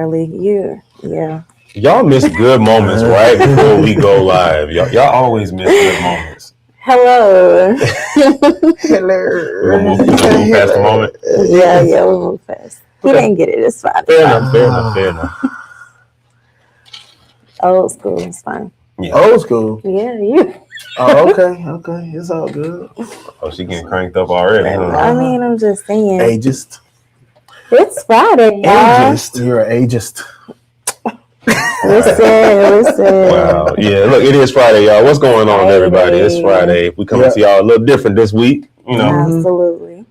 Charlie. Yeah. Y'all miss good moments right before we go live. Y'all always miss good moments. Hello. We're gonna move past the moment. Yeah, we'll move fast. He didn't get it. It's fine. Fair enough. Old school is fine. Yeah. Old school? Yeah, you. Oh, okay. It's all good. Oh, she getting cranked up already, huh? I mean, I'm just saying. Ageist. It's Friday, y'all. Ageist. You're an ageist. Listen. Wow. Yeah, look, it is Friday, y'all. What's going on, everybody? It's Friday. We coming to y'all a little different this week. You know? Absolutely.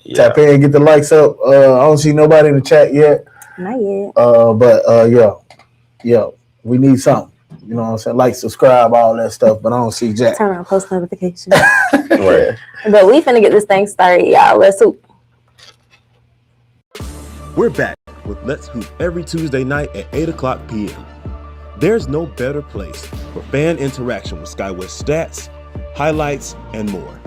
Yeah. Tap in, get the likes up. I don't see nobody in the chat yet. Not yet. But we need something. You know what I'm saying? Like, subscribe, all that stuff, but I don't see Jack. Turn on post notifications. Right. But we finna get this thing started, y'all. Let's hoop. We're back with Let's Hoop every Tuesday night at 8 o'clock p.m. There's no better place for fan interaction with SkyWest stats, highlights, and more.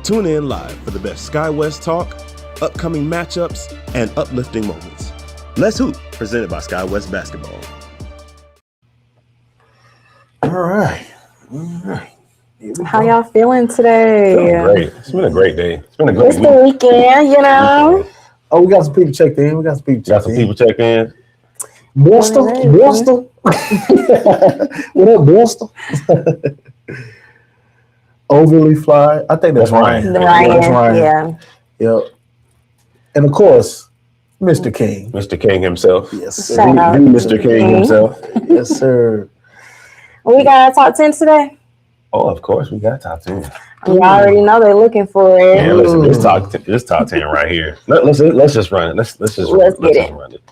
Tune in live for the best SkyWest talk, upcoming matchups, and uplifting moments. Let's Hoop, presented by SkyWest Basketball. All right. How y'all feeling today? Great. It's been a great day. It's been a great week. It's the weekend, you know. Oh, we got some people checked in. Got some people checked in. Boston. What up, Boston? Overly fly. I think that's Ryan. Ryan. Yeah. Yep. And of course, Mr. King. Mr. King himself. Yes. Mr. King himself. Yes, sir. We got top 10 today. Oh, of course, we got top 10. You already know they're looking for it. Yeah, listen, this top 10 right here. Let's just run it. Let's get it. Run it.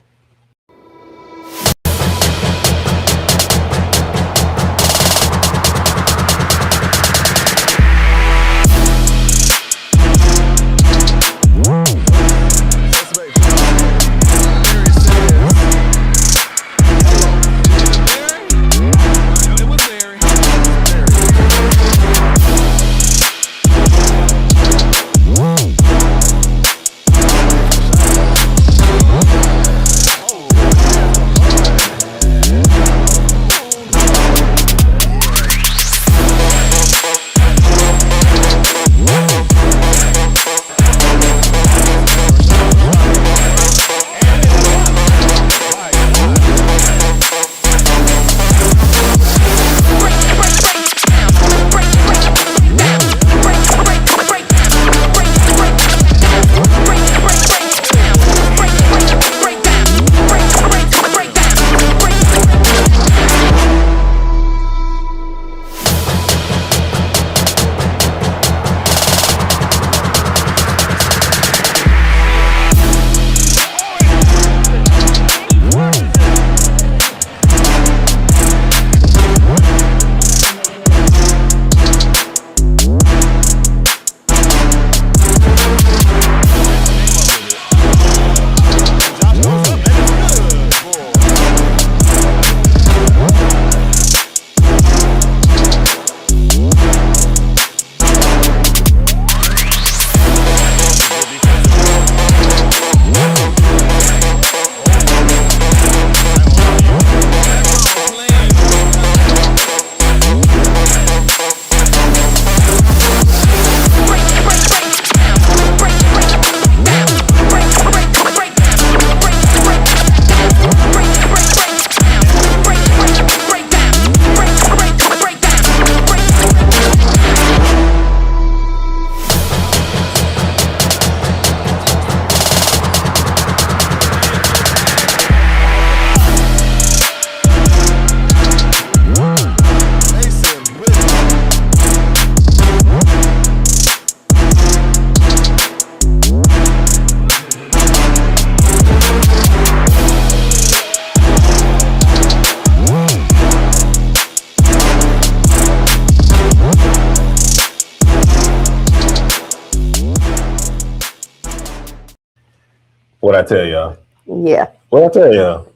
What'd I tell y'all? Yeah. What'd I tell y'all?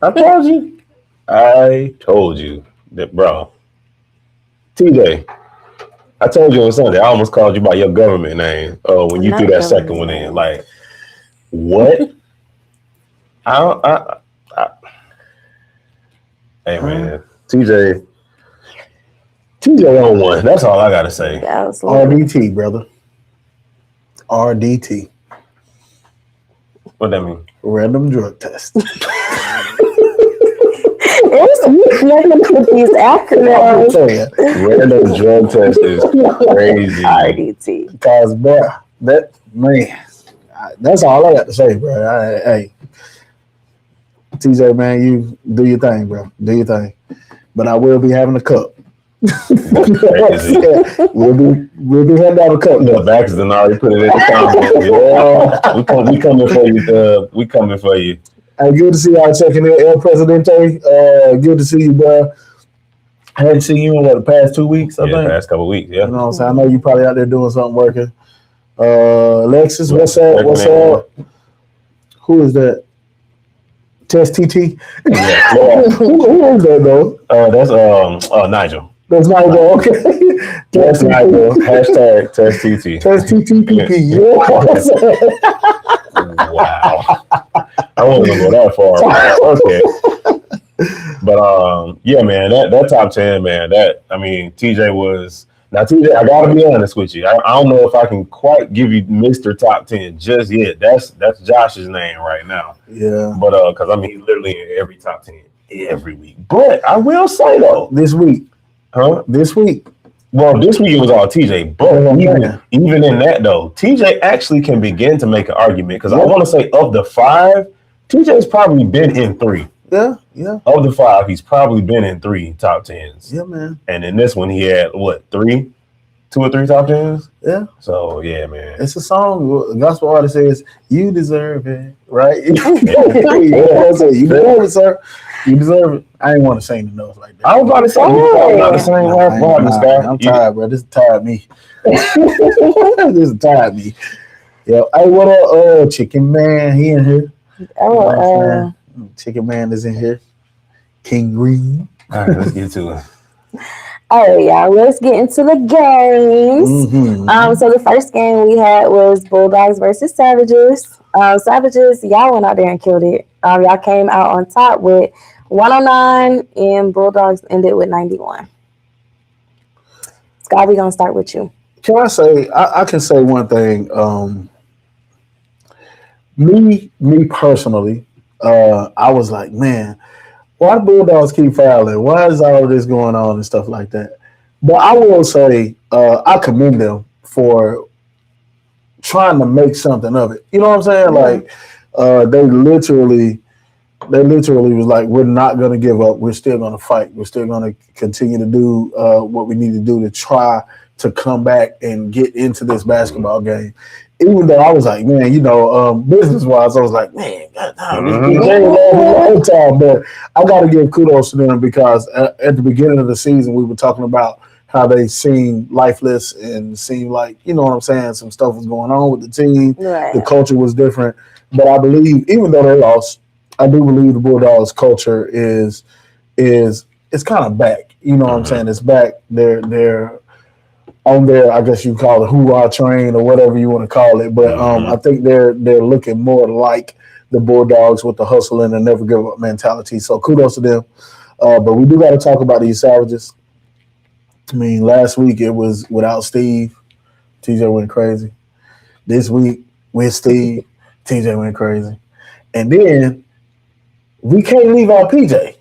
I told you that, bro. TJ, I told you on Sunday, I almost called you by your government name when you threw that second one in. Like, what? I Hey man, TJ on one. That's all I gotta say. RDT, brother. RDT. What that mean? Random drug test. It's with these acronyms. Random drug test is crazy. RDT. Because, bro, that's all I got to say, bro. Hey, TJ, man, you do your thing, bro. Do your thing. But I will be having a cup. We'll be handing out a cup. The Baxter already put it in the comments. Yeah, we coming for you, Dub. We coming for you. Hey, good to see y'all checking in, El Presidente. Good to see you, bro. I hadn't seen you in the past 2 weeks, I think. Past couple weeks, yeah. You know what I'm saying? I know you probably out there doing something working. Alexis, what's up? What's up? Who is that? Test TT? Yeah. Who is that, though? That's Nigel. That's Nigel, okay. That's Nigel. Hashtag Test TT. Test TTPP. Wow. I won't even go that far. Okay. But yeah, man, that top 10, man, TJ was. Now, TJ, I gotta be honest with you. I don't know if I can quite give you Mr. Top 10 just yet. That's Josh's name right now. Yeah. But because he's literally in every top 10 every week. But I will say though, this week. Well, this week it was all TJ. But even in that though, TJ actually can begin to make an argument because I want to say of the 5, TJ's probably been in 3. Yeah. Of the 5, he's probably been in 3 top 10s. Yeah, man. And in this one, he had 2 or 3 top 10s? Yeah. So, yeah, man. It's a song. The gospel artist says, "You deserve it," right? You deserve it, sir. You deserve it. I ain't want to sing the notes like that. I was about to say, I'm tired, bro. This tired me. This tired me. Yo, hey, what up, Chicken Man? He in here. Chicken Man is in here. King Green. All right, let's get to it. All right, y'all. Let's get into the games. Mm-hmm. So the first game we had was Bulldogs versus Savages. Savages, y'all went out there and killed it. Y'all came out on top with 109, and Bulldogs ended with 91. Scott, we're gonna start with you. Can I say? I can say one thing. Me personally. I was like, man, why do Bulldogs keep fouling? Why is all of this going on and stuff like that? But I will say, I commend them for trying to make something of it. You know what I'm saying? Like, they literally was like, we're not going to give up. We're still going to fight. We're still going to continue to do what we need to do to try to come back and get into this basketball game. Even though I was like, man, business-wise, I was like, man, goddamn, this game long time. But I got to give kudos to them because at the beginning of the season, we were talking about how they seemed lifeless and seemed like, you know what I'm saying, some stuff was going on with the team. Right. The culture was different. But I believe, even though they lost, I do believe the Bulldogs culture is kind of back. You know what I'm saying? It's back. They're on their, I guess you call it hoorah train or whatever you want to call it. But I think they're looking more like the Bulldogs with the hustle and the never give up mentality. So kudos to them. But we do got to talk about these Savages. I mean, last week it was without Steve. TJ went crazy. This week with Steve, TJ went crazy. And then we can't leave out PJ.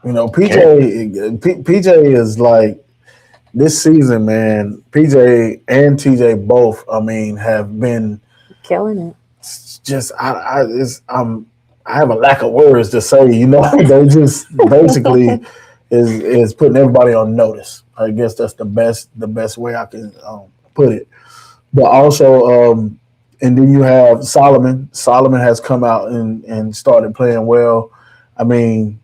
You know, PJ is like, this season, man, PJ and TJ both, have been killing it. Just I have a lack of words to say, you know. They just basically is putting everybody on notice. I guess that's the best way I can put it. But also, and then you have Solomon. Solomon has come out and started playing well. I mean,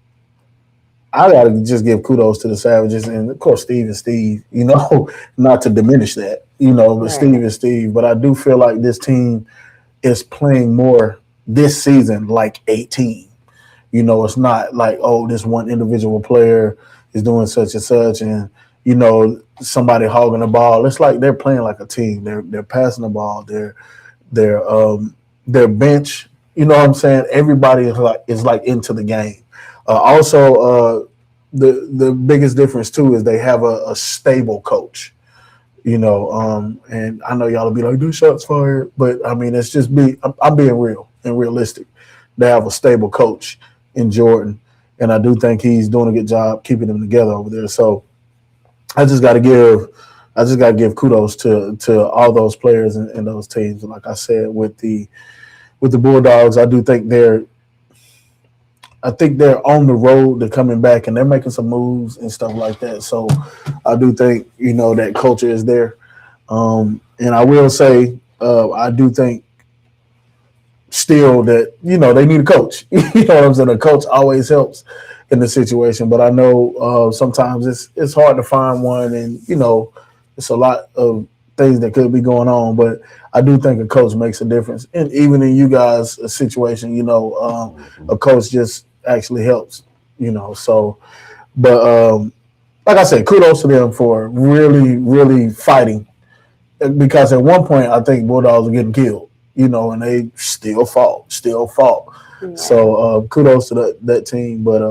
I got to just give kudos to the Savages. And, of course, Steve is Steve, you know, not to diminish that, you know, but right. Steve is Steve. But I do feel like this team is playing more this season like a team. You know, it's not like, oh, this one individual player is doing such and such and, you know, somebody hogging the ball. It's like they're playing like a team. They're passing the ball. Their bench You know what I'm saying? Everybody is like into the game. Also, the biggest difference too is they have a stable coach. You know, and I know y'all will be like, "Do shots fired," but I mean, it's just I'm being real and realistic. They have a stable coach in Jordan, and I do think he's doing a good job keeping them together over there. So I just got to give kudos to all those players and those teams. And like I said, with the Bulldogs, I do think they're on the road to coming back, and they're making some moves and stuff like that. So I do think, you know, that culture is there. And I will say, I do think still that, you know, they need a coach. You know what I'm saying? A coach always helps in the situation. But I know sometimes it's hard to find one, and, you know, it's a lot of things that could be going on. But I do think a coach makes a difference. And even in you guys' situation, you know, a coach just actually helps, you know. So, but like I said, kudos to them for really, really fighting, because at one point I think Bulldogs were getting killed, you know, and they still fought. Yeah. So kudos to that team. But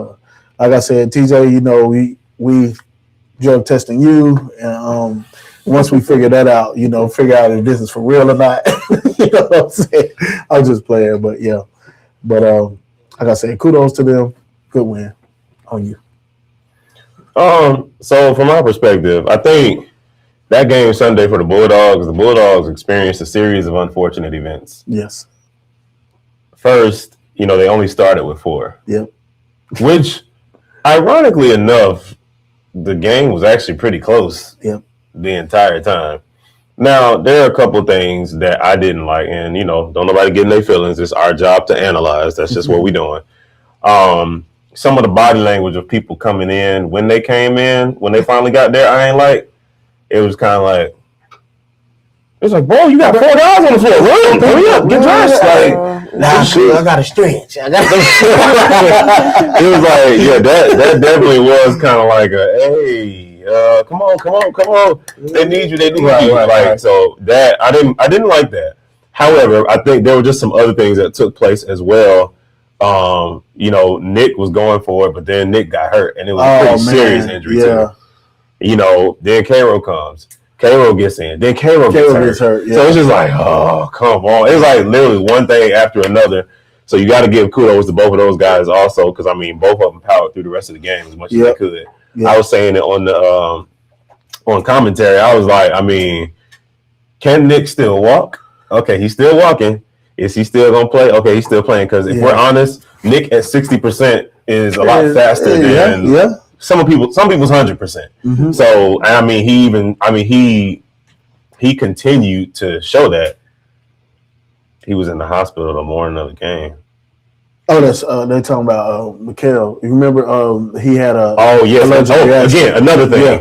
like I said, TJ, you know, we drug testing you, and once we figure that out, you know, figure out if this is for real or not. You know what I'm saying? I'm just playing, but yeah. But like I said, kudos to them. Good win on you. So from my perspective, I think that game Sunday for the Bulldogs experienced a series of unfortunate events. Yes. First, you know, they only started with 4. Yep. Which, ironically enough, the game was actually pretty close. Yep. The entire time. Now, there are a couple of things that I didn't like, and, you know, don't nobody get in their feelings. It's our job to analyze. That's just what we're doing. Some of the body language of people coming in, when they came in, when they finally got there, I ain't like, it was kind of like, it's like, bro, you got $4 on the floor. Hurry up, get dressed. Like, nah, I got to stretch. It was like, yeah, that definitely was kind of like a, hey, come on. They need you. Right. So that I didn't like that. However, I think there were just some other things that took place as well. You know, Nick was going for it, but then Nick got hurt, and it was a pretty serious injury too. You know, then Cairo comes. Cairo gets in. Then Cairo gets hurt. Yeah. So it's just like, oh, come on. It's like literally one thing after another. So you got to give kudos to both of those guys also, because, I mean, both of them powered through the rest of the game as much as they could. Yep. I was saying it on the on commentary. I was like, I mean, can Nick still walk? Okay, he's still walking. Is he still going to play? Okay, he's still playing, because if we're honest, Nick at 60% is a lot faster than some people's 100%. Mm-hmm. So, I mean, he continued to show that. He was in the hospital the morning of the game. Oh, that's they're talking about Mikael. You remember he had a again another thing. Yeah.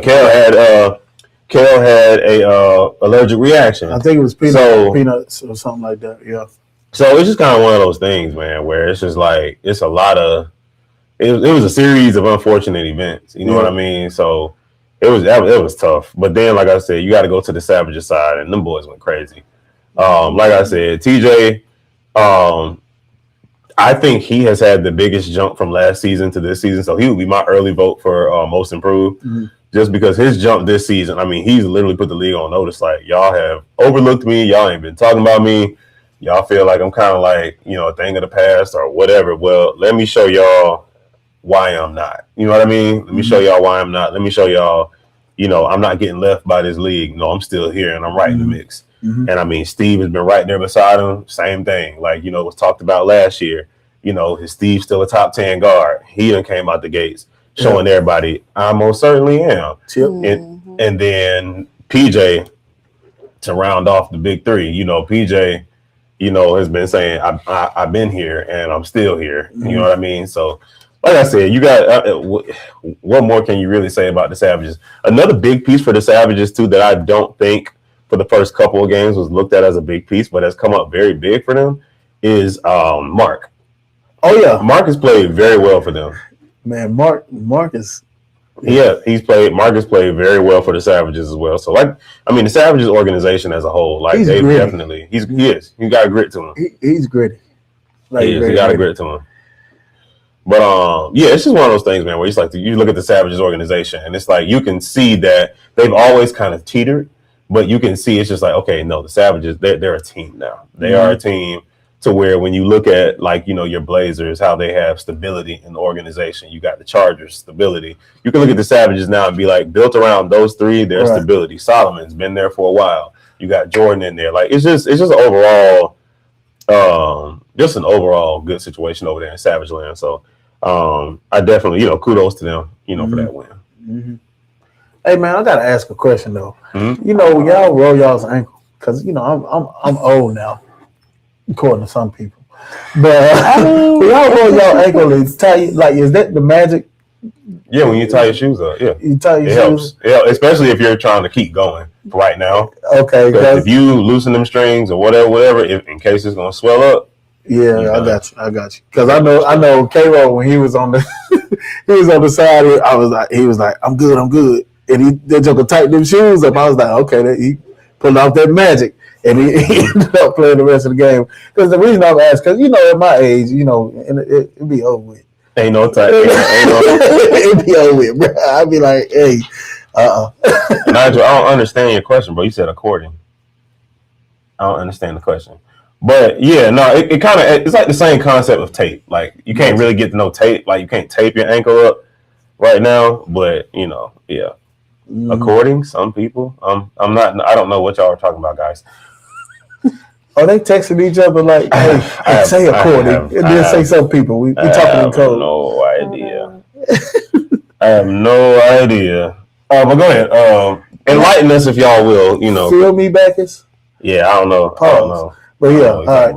Kel had a allergic reaction. I think it was peanuts or something like that. Yeah. So it's just kind of one of those things, man, where it's just like it's a lot of it was a series of unfortunate events. You know what I mean? So it was tough. But then, like I said, you got to go to the Savages side, and them boys went crazy. Like I said, TJ, I think he has had the biggest jump from last season to this season. So he would be my early vote for most improved, just because his jump this season, I mean, he's literally put the league on notice. Like, y'all have overlooked me. Y'all ain't been talking about me. Y'all feel like I'm kind of like, you know, a thing of the past or whatever. Well, let me show y'all why I'm not. You know what I mean? Let me show y'all why I'm not. Let me show y'all, you know, I'm not getting left by this league. No, I'm still here, and I'm right in the mix. And I mean, Steve has been right there beside him. Same thing. Like, you know, was talked about last year. You know, is Steve still a top 10 guard? He done came out the gates showing everybody, I most certainly am. And then PJ, to round off the big three, you know, PJ, you know, has been saying, I've been here and I'm still here. You know what I mean? So, like I said, you got what more can you really say about the Savages? Another big piece for the Savages, too, that I don't think for the first couple of games was looked at as a big piece, but has come up very big for them, is Mark. Oh, yeah. Mark has played very well for them. Man, Mark is... Yeah, Mark has played very well for the Savages as well. So, like, I mean, the Savages organization as a whole, like, they definitely... He is. He got grit to him. He's gritty. Like, he got a grit to him. But yeah, it's just one of those things, man, where it's like you look at the Savages organization, and it's like you can see that they've always kind of teetered, but you can see it's just like, okay, no, the Savages, they're a team now. They are a team to where when you look at, like, you know, your Blazers, how they have stability in the organization. You got the Chargers, stability. You can look at the Savages now and be like, built around those three, there's stability. Solomon's been there for a while. You got Jordan in there. Like, it's just overall, just an overall good situation over there in Savage Land. So I definitely, you know, kudos to them, you know, for that win. Mm-hmm. Hey man, I gotta ask a question though. Mm-hmm. You know, y'all roll y'all's ankle because you know I'm old now, according to some people. But y'all roll y'all ankle and tie you, like, is that the magic? Yeah, when you tie your shoes up, yeah, you tie your it shoes. helps. Yeah, especially if you're trying to keep going right now. Okay, if you loosen them strings or whatever, if in case it's gonna swell up. Yeah, I got you. Because I know K-Roll, when he was on the side, he was like, I'm good. And that joker tightened them shoes up. I was like, okay, he pulled off that magic, and he ended up playing the rest of the game. Because the reason I'm asking, because you know, at my age, you know, and it'd be over with. Ain't no tight. It'd be over with, bro. I'd be like, hey, Nigel, I don't understand your question, bro. You said according. I don't understand the question. But yeah, no, it kind of, it's like the same concept of tape. Like, you can't really get to know tape. Like, you can't tape your ankle up right now. But you know, yeah. According, some people, I'm not. I don't know what y'all are talking about, guys. Are they texting each other like, hey, say according, and then say some people. We talking in code. No idea. I have no idea. But go ahead. Enlighten us if y'all will. You know, feel me, Bacchus? Yeah, I don't know. Pause. I don't know. But yeah, all right.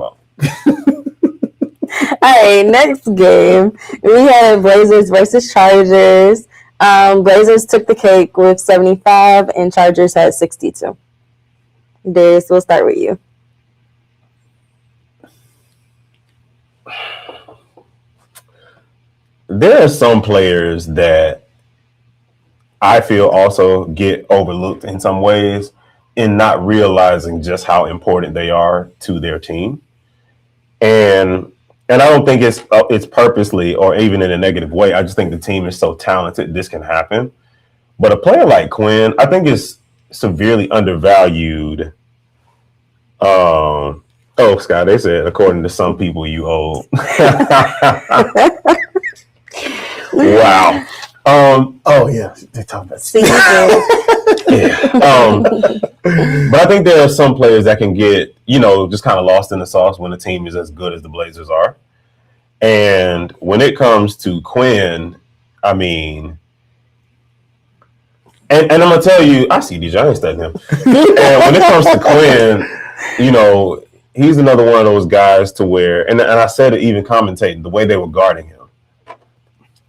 All right, next game we had Blazers versus Chargers. Blazers took the cake with 75 and Chargers had 62. Darius, we'll start with you. There are some players that I feel also get overlooked in some ways in not realizing just how important they are to their team. And I don't think it's purposely or even in a negative way. I just think the team is so talented, this can happen. But a player like Quinn, I think, is severely undervalued. Oh, Scott, they said, according to some people, you old. Wow. Oh yeah, they talking about. Yeah. But I think there are some players that can get, you know, just kind of lost in the sauce when the team is as good as the Blazers are. And when it comes to Quinn, I mean, and I'm gonna tell you, I see DJ, I ain't studying him. And when it comes to Quinn, you know, he's another one of those guys to where, and I said it even commentating, the way they were guarding him.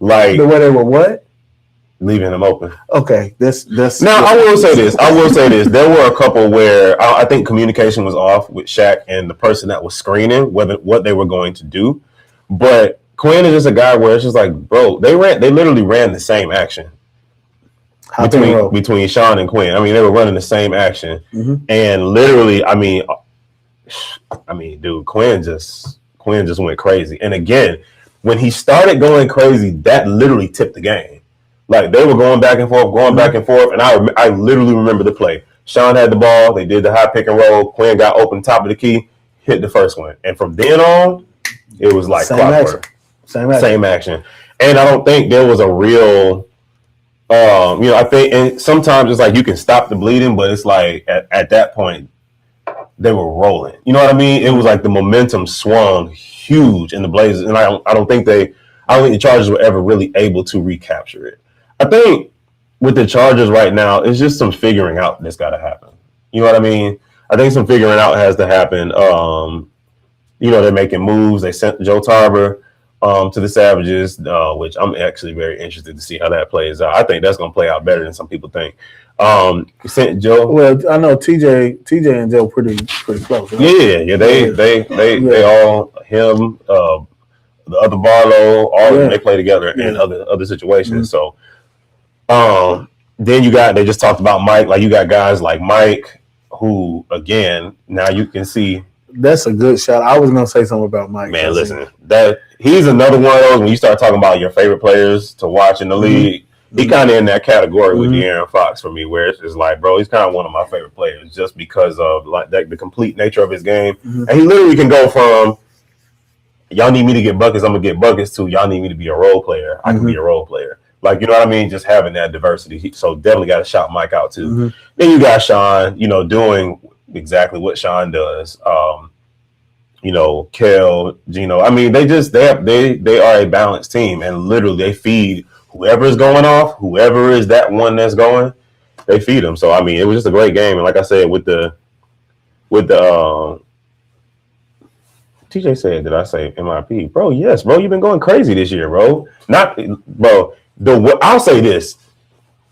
Like, the way they were what? Leaving him open. Okay, this. Now, I will say this. There were a couple where I think communication was off with Shaq and the person that was screening what they were going to do. But Quinn is just a guy where it's just like, bro, they literally ran the same action between Sean and Quinn. I mean, they were running the same action, and literally, I mean, dude, Quinn just went crazy. And again, when he started going crazy, that literally tipped the game. Like, they were going back and forth, and I literally remember the play. Sean had the ball, they did the high pick and roll, Quinn got open top of the key, hit the first one. And from then on, it was like clockwork. Same action. And I don't think there was a real, you know, I think, and sometimes it's like you can stop the bleeding, but it's like at that point, they were rolling. You know what I mean? It was like the momentum swung huge in the Blazers, and I don't think the Chargers were ever really able to recapture it. I think with the Chargers right now, it's just some figuring out that's got to happen. You know what I mean? I think some figuring out has to happen. You know, they're making moves. They sent Joe Tarver to the Savages, which I'm actually very interested to see how that plays out. I think that's going to play out better than some people think. Sent Joe. Well, I know TJ and Joe pretty close. Right? Yeah. They all, him, the other Barlow, all of them, they play together in other situations. So, then they just talked about Mike. Like, you got guys like Mike, who, again, now you can see That's a good shot. I was gonna say something about Mike. Man, listen, that he's another one of those when you start talking about your favorite players to watch in the league. He kind of in that category with De'Aaron Fox for me, where it's just like, bro, he's kind of one of my favorite players just because of like the complete nature of his game, and he literally can go from y'all need me to get buckets, I'm gonna get buckets, to y'all need me to be a role player, I can be a role player. Like, you know what I mean? Just having that diversity. So definitely got to shout Mike out too. Then you got Sean, doing exactly what Sean does. Kel, Gino. I mean, they are a balanced team, and literally they feed whoever is going off, whoever is that one that's going, they feed them. So I mean, it was just a great game, and like I said, with the TJ said, did I say MIP, bro? Yes, bro. You've been going crazy this year, bro. Not, bro. I'll say this.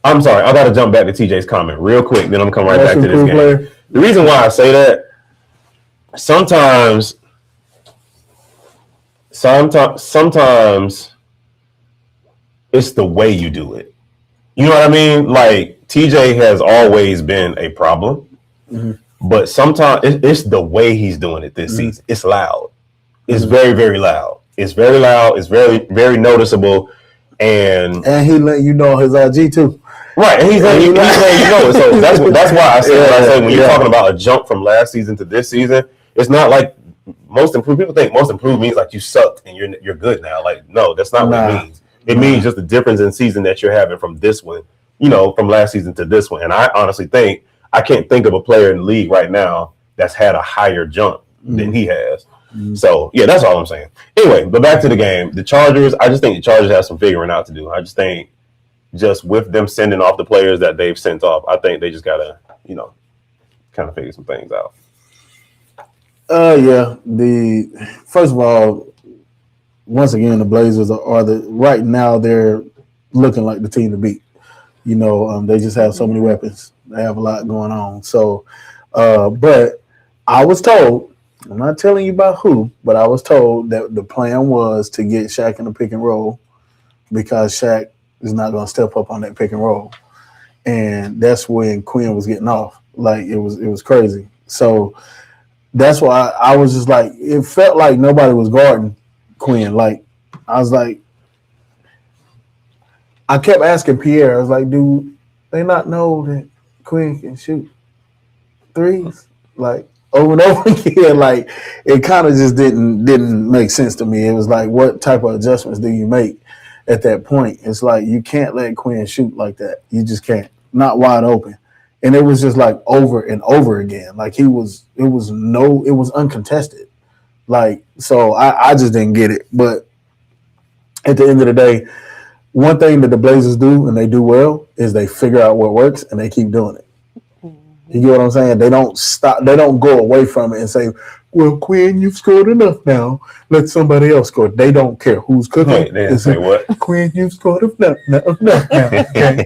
I'm sorry. I got to jump back to TJ's comment real quick. Then I'm coming right back to this game. Player. The reason why I say that, sometimes it's the way you do it. You know what I mean? Like, TJ has always been a problem, but sometimes it's the way he's doing it this season. It's loud. It's very, very loud. It's very loud. It's very, very noticeable. And he let you know his IG too. Right, and he's letting you know. So that's why I say what I say when you're talking about a jump from last season to this season. It's not like most improved. People think most improved means like you sucked and you're good now. Like, no, that's not what it means. It means just the difference in season that you're having from this one, from last season to this one. And I honestly think I can't think of a player in the league right now that's had a higher jump than he has. So yeah, that's all I'm saying. Anyway, but back to the game. The Chargers, I just think the Chargers have some figuring out to do. I just think just with them sending off the players that they've sent off, I think they just gotta, kind of figure some things out. First of all, once again, the Blazers are right now they're looking like the team to beat. They just have so many weapons. They have a lot going on. So, but I was told, I'm not telling you about who, but I was told that the plan was to get Shaq in the pick and roll because Shaq is not going to step up on that pick and roll. And that's when Quinn was getting off. Like, it was crazy. So that's why I was just like, it felt like nobody was guarding Quinn. Like, I was like, I kept asking Pierre, I was like, do they not know that Quinn can shoot threes? Like, over and over again, like, it kind of just didn't make sense to me. It was like, what type of adjustments do you make at that point? It's like, you can't let Quinn shoot like that. You just can't. Not wide open. And it was just like over and over again. Like, it was uncontested. Like, so I just didn't get it. But at the end of the day, one thing that the Blazers do, and they do well, is they figure out what works and they keep doing it. You get what I'm saying? They don't stop. They don't go away from it and say, well, Quinn, you've scored enough now. Let somebody else score. They don't care who's cooking. They say what? Quinn, you've scored enough now. Okay.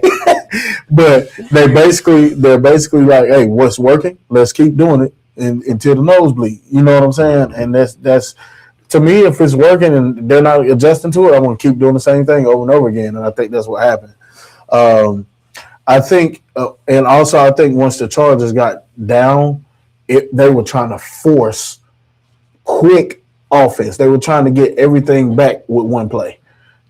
But they're basically like, hey, what's working? Let's keep doing it until the nosebleed. You know what I'm saying? And that's to me, if it's working and they're not adjusting to it, I'm going to keep doing the same thing over and over again. And I think that's what happened. I think, and also I think once the Chargers got down, they were trying to force quick offense. They were trying to get everything back with one play,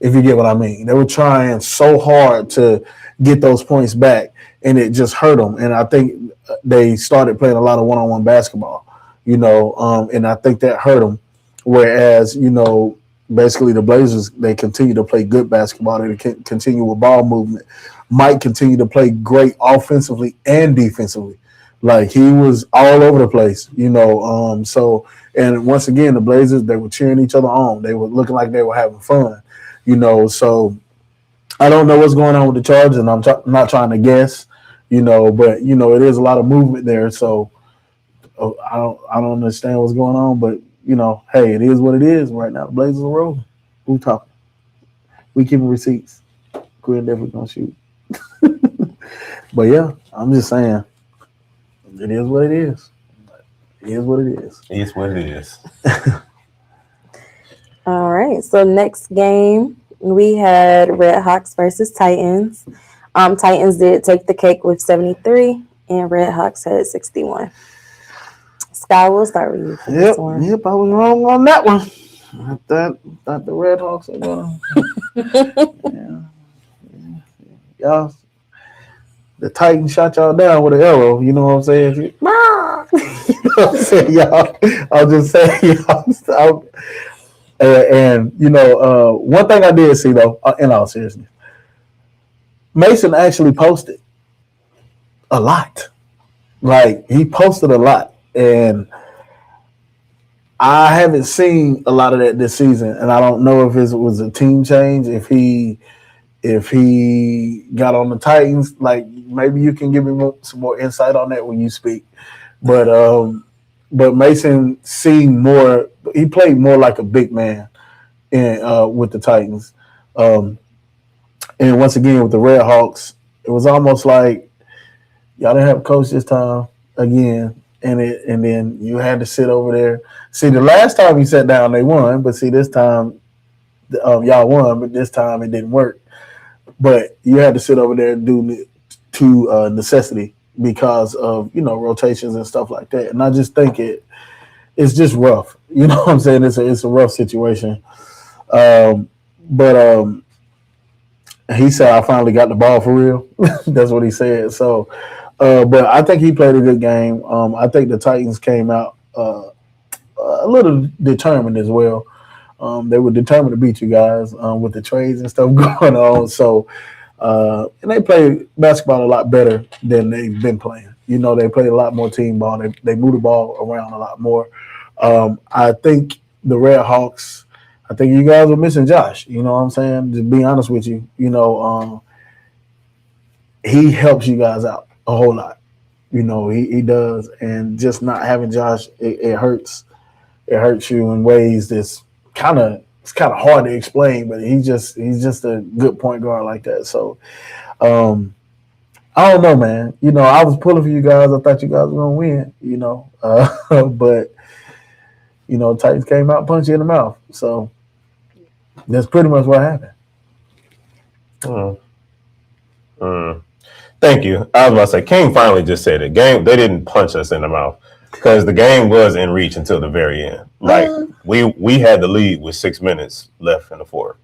if you get what I mean. They were trying so hard to get those points back, and it just hurt them. And I think they started playing a lot of one-on-one basketball, and I think that hurt them. Whereas, basically the Blazers, they continue to play good basketball. They continue with ball movement. Mike continue to play great offensively and defensively. Like, he was all over the place, So, and once again, the Blazers, they were cheering each other on. They were looking like they were having fun, So I don't know what's going on with the Chargers, and I'm not trying to guess, but, it is a lot of movement there. So I don't understand what's going on, but, hey, it is what it is right now. The Blazers are rolling. Who talking? We keeping receipts. Quinn definitely going to shoot. But yeah, I'm just saying, it is what it is. It is what it is. It is what it is. All right. So next game, we had Red Hawks versus Titans. Titans did take the cake with 73, and Red Hawks had 61. Sky, we'll start with you for Yep, this one. yep, I was wrong on that one. I thought the Red Hawks are gonna. Y'all, the Titans shot y'all down with an arrow. You know what I'm saying? You know what I'm saying, y'all. I'll just say, y'all. And one thing I did see though, in all seriousness, Mason actually posted a lot. Like he posted a lot, and I haven't seen a lot of that this season, and I don't know if it was a team change, if he got on the Titans. Like maybe you can give me some more insight on that when you speak. But Mason seemed more. He played more like a big man with the Titans, and once again with the Red Hawks, it was almost like y'all didn't have a coach this time again. And then you had to sit over there. See, the last time you sat down, they won. But see, this time, y'all won. But this time, it didn't work. But you had to sit over there and do to necessity because of rotations and stuff like that. And I just think it's just rough. You know what I'm saying? It's a rough situation. But he said, "I finally got the ball for real." That's what he said. So. But I think he played a good game. I think the Titans came out a little determined as well. They were determined to beat you guys with the trades and stuff going on. So, and they played basketball a lot better than they've been playing. They played a lot more team ball. They moved the ball around a lot more. I think the Red Hawks, I think you guys were missing Josh. You know what I'm saying? To be honest with you, he helps you guys out a whole lot. He does, and just not having Josh, it hurts. It hurts you in ways that's kind of hard to explain. But he's just a good point guard like that. So I don't know, man. I was pulling for you guys. I thought you guys were gonna win. But Titans came out, punched you in the mouth. So that's pretty much what happened. Thank you. I was about to say, King finally just said it. They didn't punch us in the mouth because the game was in reach until the very end. Like we had the lead with 6 minutes left in the fourth.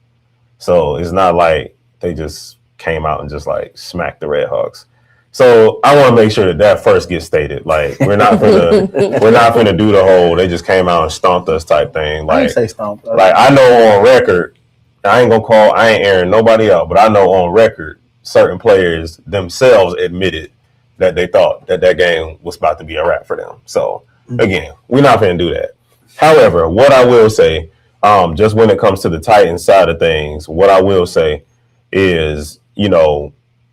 So it's not like they just came out and just like smacked the Red Hawks. So I want to make sure that first gets stated. Like we're not gonna do the whole they just came out and stomped us type thing. Like I didn't say stomped. Like I know on record, I ain't airing nobody out, but I know on record certain players themselves admitted that they thought that game was about to be a wrap for them. So again, we're not going to do that. However, what I will say, just when it comes to the Titans side of things, what I will say is,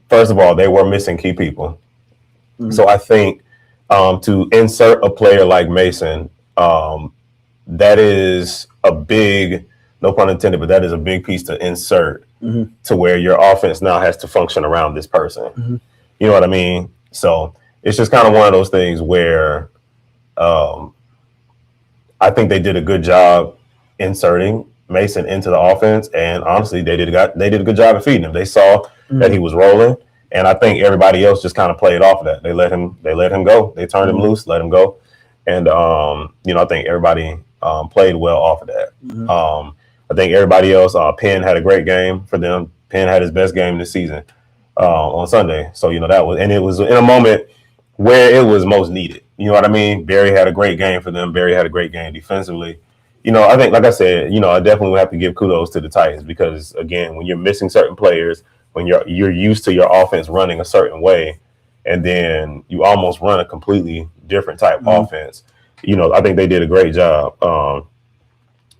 first of all, they were missing key people. So I think to insert a player like Mason, that is a big, no pun intended, but that is a big piece to insert to where your offense now has to function around this person. You know what I mean? So it's just kind of one of those things where I think they did a good job inserting Mason into the offense, and honestly, they did a good job of feeding him. They saw that he was rolling, and I think everybody else just kind of played off of that. They let him go. They turned him loose, let him go, and I think everybody played well off of that. I think everybody else, Penn had a great game for them. Penn had his best game this season on Sunday. So, it was in a moment where it was most needed. You know what I mean? Barry had a great game for them. Barry had a great game defensively. I think, like I said, I definitely would have to give kudos to the Titans because, again, when you're missing certain players, when you're used to your offense running a certain way, and then you almost run a completely different type offense, I think they did a great job.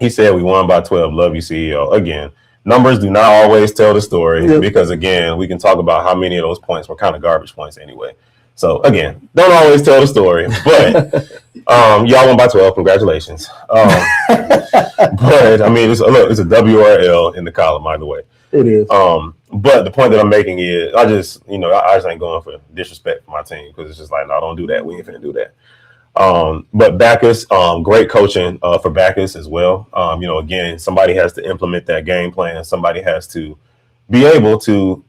He said we won by 12. Love you, CEO. Again, numbers do not always tell the story because, again, we can talk about how many of those points were kind of garbage points anyway. So, again, don't always tell the story. But y'all won by 12. Congratulations. But, I mean, it's a W or a L in the column either way. It is. But the point that I'm making is I just ain't going for disrespect for my team because it's just like, no, don't do that. We ain't finna do that. But Backus, great coaching for Backus as well. Again, somebody has to implement that game plan. Somebody has to be able to,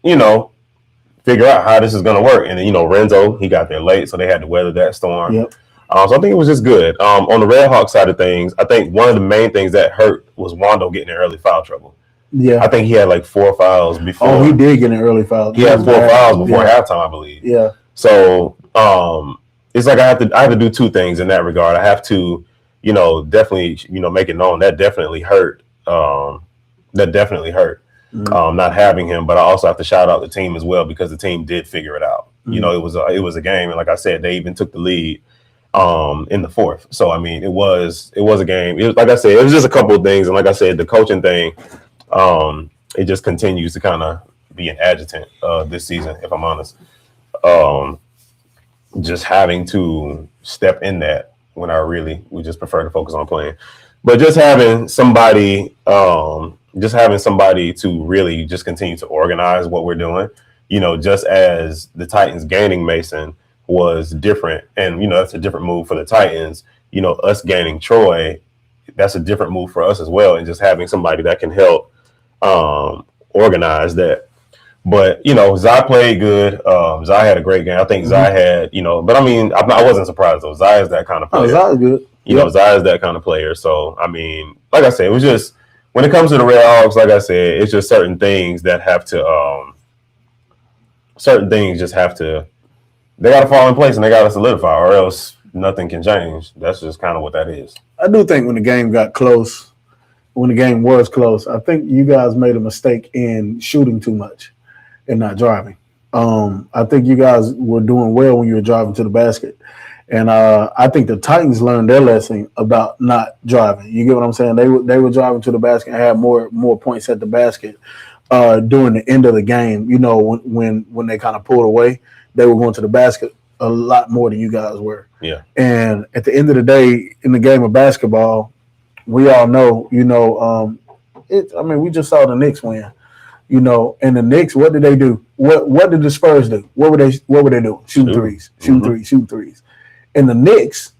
figure out how this is going to work. And then, Renzo, he got there late, so they had to weather that storm. Yep. So I think it was just good. On the Red Hawk side of things, I think one of the main things that hurt was Wando getting in early foul trouble. Yeah. I think he had like 4 fouls before. Oh, he did get an early foul. He had 4 fouls before halftime, I believe. Yeah. So it's like I have to do 2 things in that regard. I have to, definitely, make it known that definitely hurt. Not having him, but I also have to shout out the team as well because the team did figure it out. Mm-hmm. It was a game, and like I said, they even took the lead in the 4th. So I mean, it was a game. It was, like I said, it was just a couple of things, and like I said, the coaching thing, it just continues to kind of be an adjutant this season, if I'm honest. Just having to step in that when we just prefer to focus on playing, but just having somebody to really just continue to organize what we're doing, just as the Titans gaining Mason was different. And, that's a different move for the Titans, us gaining Troy, that's a different move for us as well. And just having somebody that can help organize that. But, Zai played good. Zai had a great game. I think Zai had, but I mean, I wasn't surprised though. Zai is that kind of player. Zai is good. Zai is that kind of player. So, I mean, like I said, it was just, when it comes to the Red Hawks, like I said, it's just certain things that have to, they got to fall in place and they got to solidify, or else nothing can change. That's just kind of what that is. I do think when the game was close, I think you guys made a mistake in shooting too much and not driving. I think you guys were doing well when you were driving to the basket. And I think the Titans learned their lesson about not driving. You get what I'm saying? They were driving to the basket and had more points at the basket during the end of the game. When they kind of pulled away, they were going to the basket a lot more than you guys were. Yeah. And at the end of the day, in the game of basketball, we all know, we just saw the Knicks win. And the Knicks, what did they do? What did the Spurs do? What were they doing? Shooting threes. And the Knicks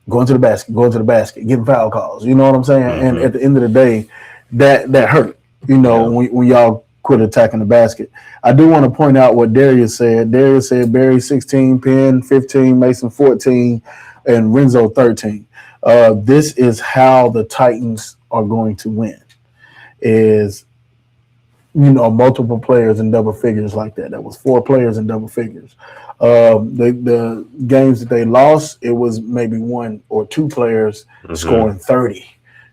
going to the basket, getting foul calls. You know what I'm saying? Mm-hmm. And at the end of the day, that hurt. When y'all quit attacking the basket. I do want to point out what Darius said. Darius said Barry 16, Penn 15, Mason 14, and Renzo 13. This is how the Titans are going to win. Is multiple players in double figures like that. That was 4 players in double figures. The games that they lost, it was maybe 1 or 2 players scoring 30.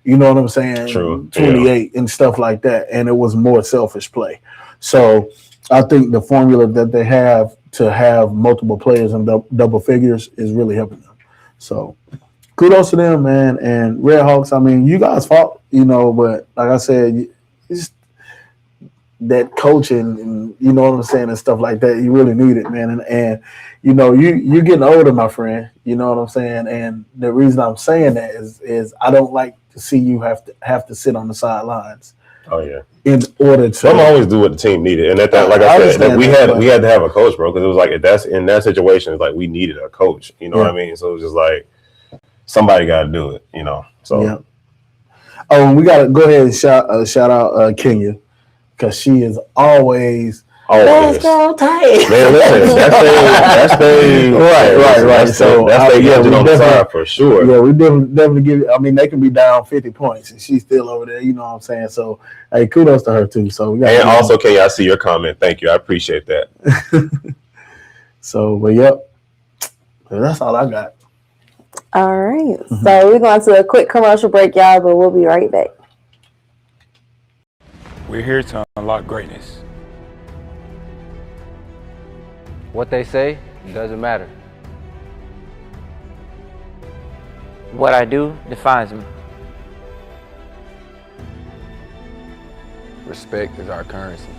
You know what I'm saying? True. 28 and stuff like that. And it was more selfish play. So I think the formula that they have to have multiple players in double figures is really helping them. So kudos to them, man. And Red Hawks, I mean, you guys fought, but like I said, it's that coaching and you know what I'm saying and stuff like that, you really need it, man. And you're getting older, my friend. You know what I'm saying? And the reason I'm saying that is I don't like to see you have to sit on the sidelines. Oh yeah. In order to, I'm always do what the team needed, and like I said, we had to have a coach, bro, because it was like that's in that situation, it's like we needed a coach. You know what I mean? So it was just like somebody got to do it. So. Yeah. Oh, and we got to go ahead and shout out Kenya. Because she is always let's go Titans. Man, listen, that's they right. So that's they on the side for sure. Yeah, we definitely give. I mean, they can be down 50 points and she's still over there. You know what I'm saying? So, hey, kudos to her too. So, and also, Kenya, I see your comment. Thank you, I appreciate that. So, but yep, that's all I got. All right. So we're going to a quick commercial break, y'all, but we'll be right back. We're here to unlock greatness. What they say doesn't matter. What I do defines me. Respect is our currency.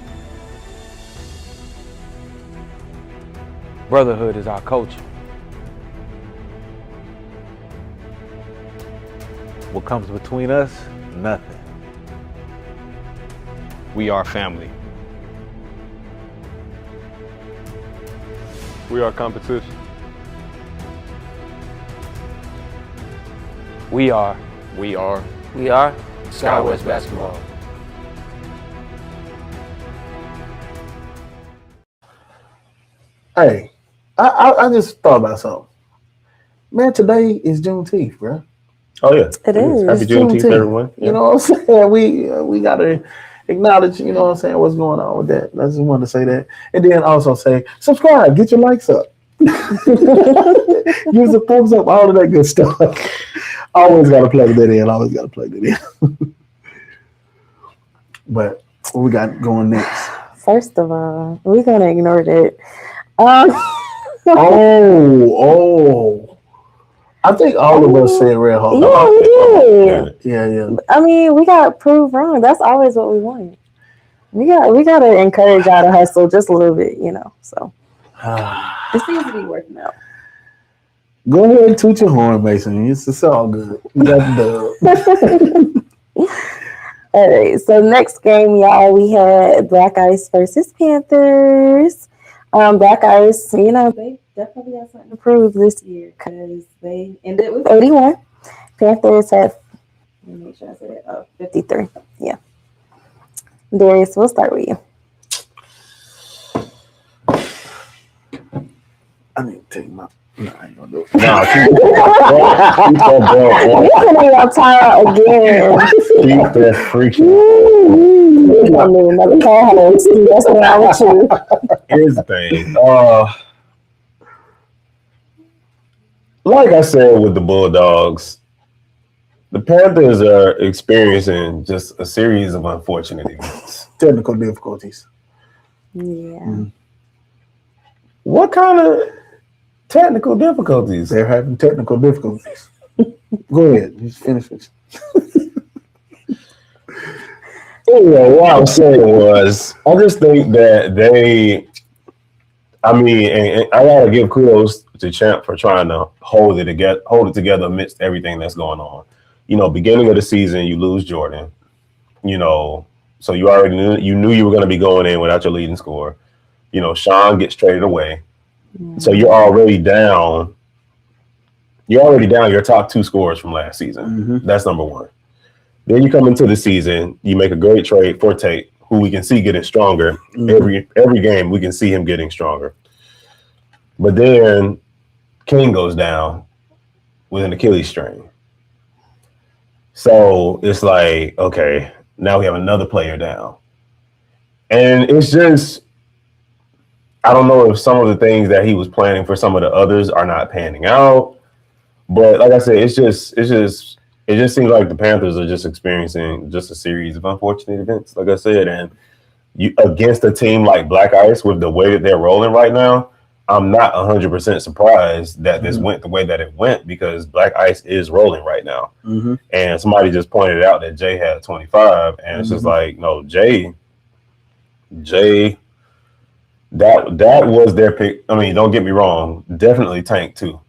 Brotherhood is our culture. What comes between us? Nothing. We are family. We are competition. We are SkyWest Basketball. Hey, I just thought about something. Man, today is Juneteenth, bro. Oh yeah, It is. Happy It's Juneteenth, Juneteenth. everyone. You know what I'm saying? We gotta acknowledge, you know what I'm saying, what's going on with that. I just wanted to say that. And then also say, subscribe, get your likes up. Give us a thumbs up, all of that good stuff. Always gotta plug that in. But what we got going next? First of all, we're gonna ignore that. Um, Oh. I think all of us said Red Hawk. yeah, we did. Yeah. I mean, we got proved wrong. That's always what we want. We gotta encourage y'all to hustle just a little bit, you know. So it seems to be working out. Go ahead and toot your horn, Mason. It's all good. We got the dub. All right. So next game, y'all, we had Black Ice versus Panthers. Black Ice, you know, they definitely have something to prove this year because they ended with 81. Panthers had, let me make sure I said it. 53. Yeah. Darius, we'll start with you. I need to take my. No, I ain't gonna do it. Nah, keep that ball. You're gonna your time again. Keep that freaking. You're gonna need another co-host. That's what I want you. Here's the thing. Like I said with the Bulldogs, the Panthers are experiencing just a series of unfortunate events. Technical difficulties. Yeah. What kind of technical difficulties? They're having technical difficulties. Go ahead. Just finish it. Anyway, what I was saying was, I just think that and I gotta give kudos to Champ for trying to hold it together amidst everything that's going on. You know, beginning of the season, you lose Jordan. You know, so you already knew you were going to be going in without your leading scorer. You know, Sean gets traded away, so you're already down. You're already down your top two scorers from last season. Mm-hmm. That's number one. Then you come into the season, you make a great trade for Tate, who we can see getting stronger. Mm-hmm. Every game, we can see him getting stronger. But then King goes down with an Achilles strain. So it's like, okay, now we have another player down. And it's just, I don't know if some of the things that he was planning for some of the others are not panning out. But like I said, it just seems like the Panthers are just experiencing just a series of unfortunate events, like I said. And you against a team like Black Ice with the way that they're rolling right now, I'm not 100% surprised that this went the way that it went, because Black Ice is rolling right now. Mm-hmm. And somebody just pointed out that Jay had 25, and it's just like, no, Jay, that was their pick. I mean, don't get me wrong, definitely Tank too.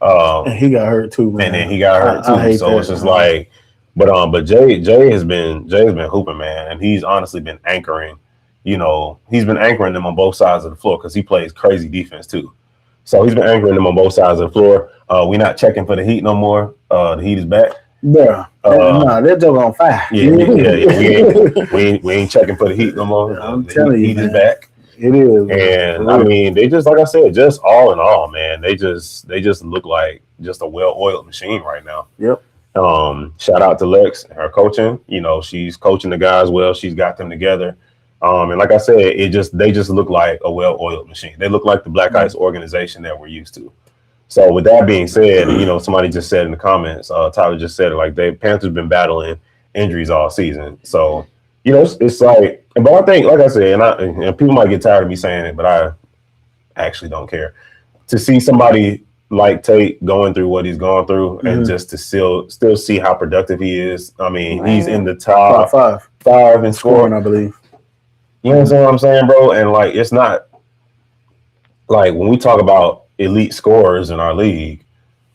And he got hurt too, man. And then he got hurt too. So it's just like, but Jay has been hooping, man, and he's honestly been anchoring. You know, he's been anchoring them on both sides of the floor because he plays crazy defense too. So he's been anchoring them on both sides of the floor. We're not checking for the Heat no more. The Heat is back. Yeah. No, they're just on fire. Yeah. We ain't checking for the Heat no more. I'm telling you, Heat is man. back. It is. And I mean, they just, like I said, just all in all, man, they just look like just a well-oiled machine right now. Yep. Shout out to Lex and her coaching. You know, she's coaching the guys well. She's got them together. And like I said, they just look like a well-oiled machine. They look like the Black Ice organization that we're used to. So with that being said, you know, somebody just said in the comments, Tyler just said it, like Panthers been battling injuries all season. So, you know, it's like, but I think, like I said, and people might get tired of me saying it, but I actually don't care. To see somebody like Tate going through what he's going through, and just to still see how productive he is. I mean, he's in the top five in scoring, I believe. You know what I'm saying, bro? And like, it's not like when we talk about elite scorers in our league,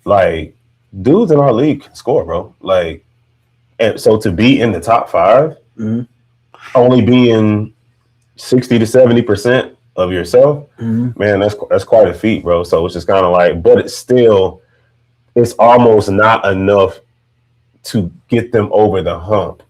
like dudes in our league can score, bro. Like, and so to be in the top five, only being 60 to 70% of yourself, man, that's quite a feat, bro. So it's just kind of like, but it's almost not enough to get them over the hump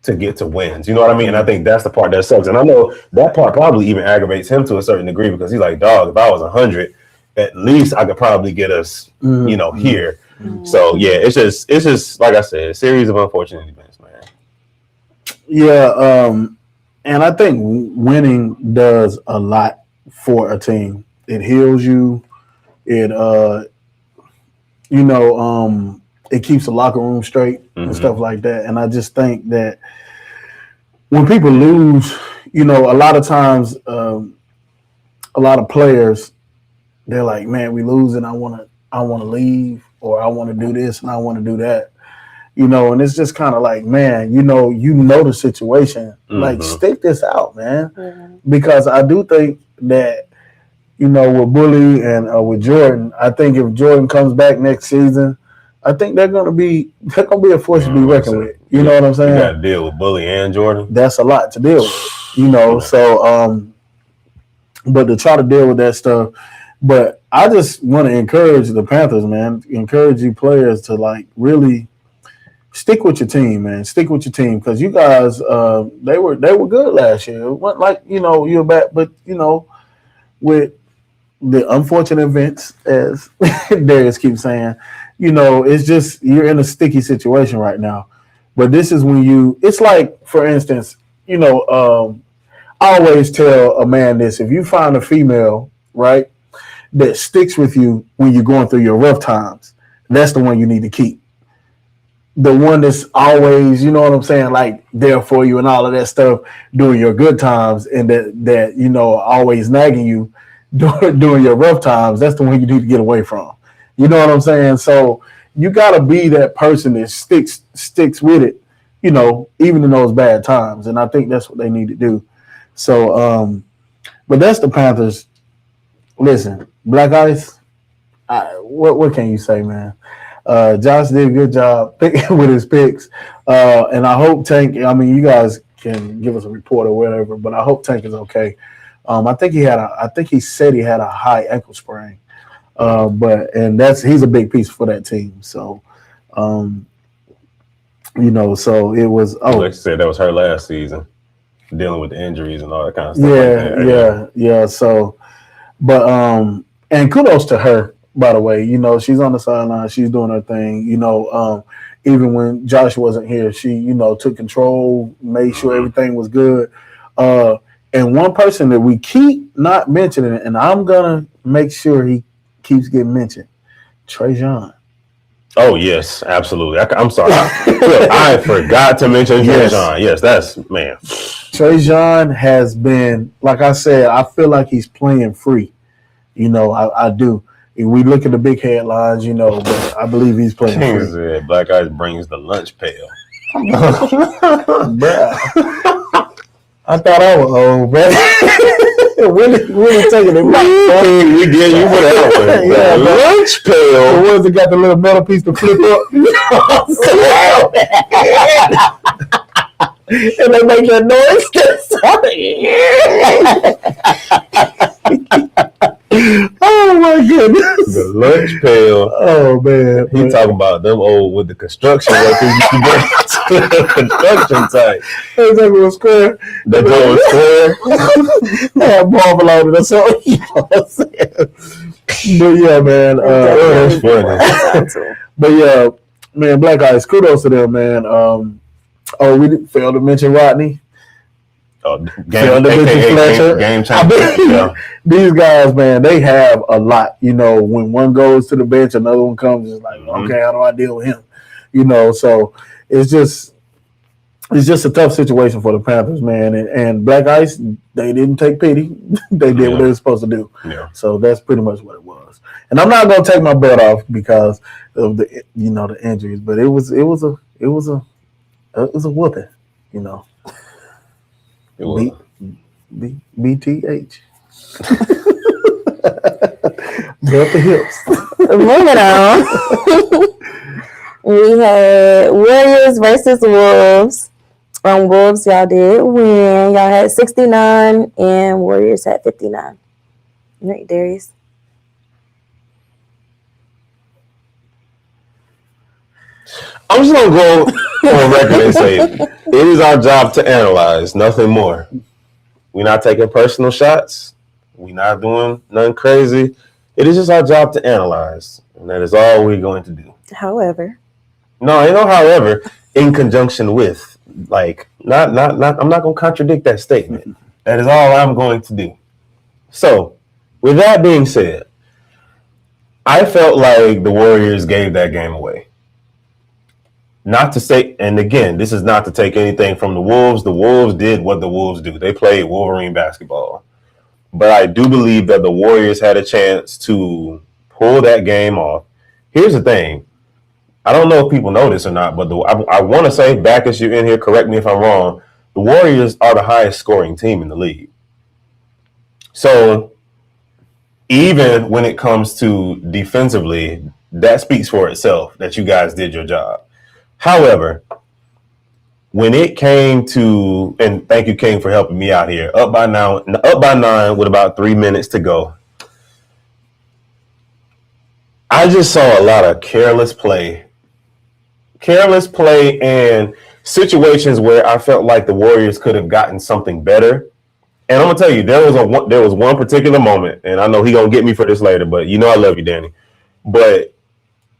to get to wins. You know what I mean? And I think that's the part that sucks. And I know that part probably even aggravates him to a certain degree, because he's like, dog, if I was 100 at least I could probably get us, here. So yeah, it's just like I said, a series of unfortunate events, man. Yeah, and I think winning does a lot for a team. It heals you. It it keeps the locker room straight and stuff like that. And I just think that when people lose, a lot of times, a lot of players, they're like, "Man, we losing. I want to leave, or I want to do this and I want to do that." And it's just kind of like, man, the situation. Like, stick this out, man, because I do think that with Bully and with Jordan, I think if Jordan comes back next season, I think they're gonna be a force to be reckoned with. You know what I'm saying? You got to deal with Bully and Jordan. That's a lot to deal with. So but to try to deal with that stuff. But I just want to encourage the Panthers, man. Encourage you players to like really stick with your team, man. Stick with your team because you guys, they were good last year. It wasn't like you're back, but with the unfortunate events, as Darius keeps saying, it's just you're in a sticky situation right now. But this is when it's like, for instance, I always tell a man this: if you find a female, right, that sticks with you when you're going through your rough times, that's the one you need to keep. The one that's always, like there for you and all of that stuff during your good times, and that always nagging you during your rough times, that's the one you need to get away from. You know what I'm saying? So you got to be that person that sticks with it, even in those bad times. And I think that's what they need to do. So, but that's the Panthers. Listen, Black Ice, what can you say, man? Josh did a good job with his picks. And I hope Tank, you guys can give us a report or whatever, but I hope Tank is okay. I think he said he had a high ankle sprain. He's a big piece for that team. So, so it was. Oh, like you said, that was her last season, dealing with the injuries and all that kind of stuff. Yeah. So, but and kudos to her, by the way. She's on the sideline, she's doing her thing. Even when Josh wasn't here, she took control, made sure everything was good. And one person that we keep not mentioning, and I'm gonna make sure he keeps getting mentioned, Trajan. Oh yes, absolutely. I'm sorry, I forgot to mention Trajan. Yes, that's man. Trajan has been, like I said, I feel like he's playing free. I do. And we look at the big headlines, but I believe he's playing free. Black Ice brings the lunch pail. Bruh. I thought I was old, man. Really taking it back. We get you for that. Yeah, lunch pail. The ones that got the little metal piece to flip up. And they make that noise. Oh my goodness. The lunch pail. Oh man. He talking about them old with the construction workers used to bring to the construction site. That's like a square. The door was square. They have Marvel on it or something. You know what I'm saying? But yeah, man. That's funny. But yeah, man, Black Ice, kudos to them, man. We failed to mention Rodney. Game changer. These guys, man, they have a lot. When one goes to the bench, another one comes. It's like, okay, how do I deal with him? So it's just a tough situation for the Panthers, man. And Black Ice, they didn't take pity. They did what they were supposed to do. Yeah. So that's pretty much what it was. And I'm not gonna take my bet off because of the the injuries, but it was a whooping. It was. BTH. Get the hips. Moving on. We had Warriors versus Wolves. Wolves, y'all did win. Y'all had 69 and Warriors had 59. All right, Darius. I'm just gonna go on record and say it is our job to analyze, nothing more. We're not taking personal shots. We're not doing nothing crazy. It is just our job to analyze, and that is all we're going to do. However, No, ain't no however, in conjunction with, like, not, I'm not going to contradict that statement. That is all I'm going to do. So, with that being said, I felt like the Warriors gave that game away. Not to say, and again, this is not to take anything from the Wolves. The Wolves did what the Wolves do. They played Wolverine basketball. But I do believe that the Warriors had a chance to pull that game off. Here's the thing. I don't know if people know this or not, but I want to say, Backus, you're in here, correct me if I'm wrong, the Warriors are the highest scoring team in the league. So even when it comes to defensively, that speaks for itself that you guys did your job. However, when it came to, and thank you, King, for helping me out here, up by 9 with about 3 minutes to go, I just saw a lot of careless play and situations where I felt like the Warriors could have gotten something better. And I'm gonna tell you, there was one particular moment, and I know he gonna get me for this later, but you know I love you, Danny. But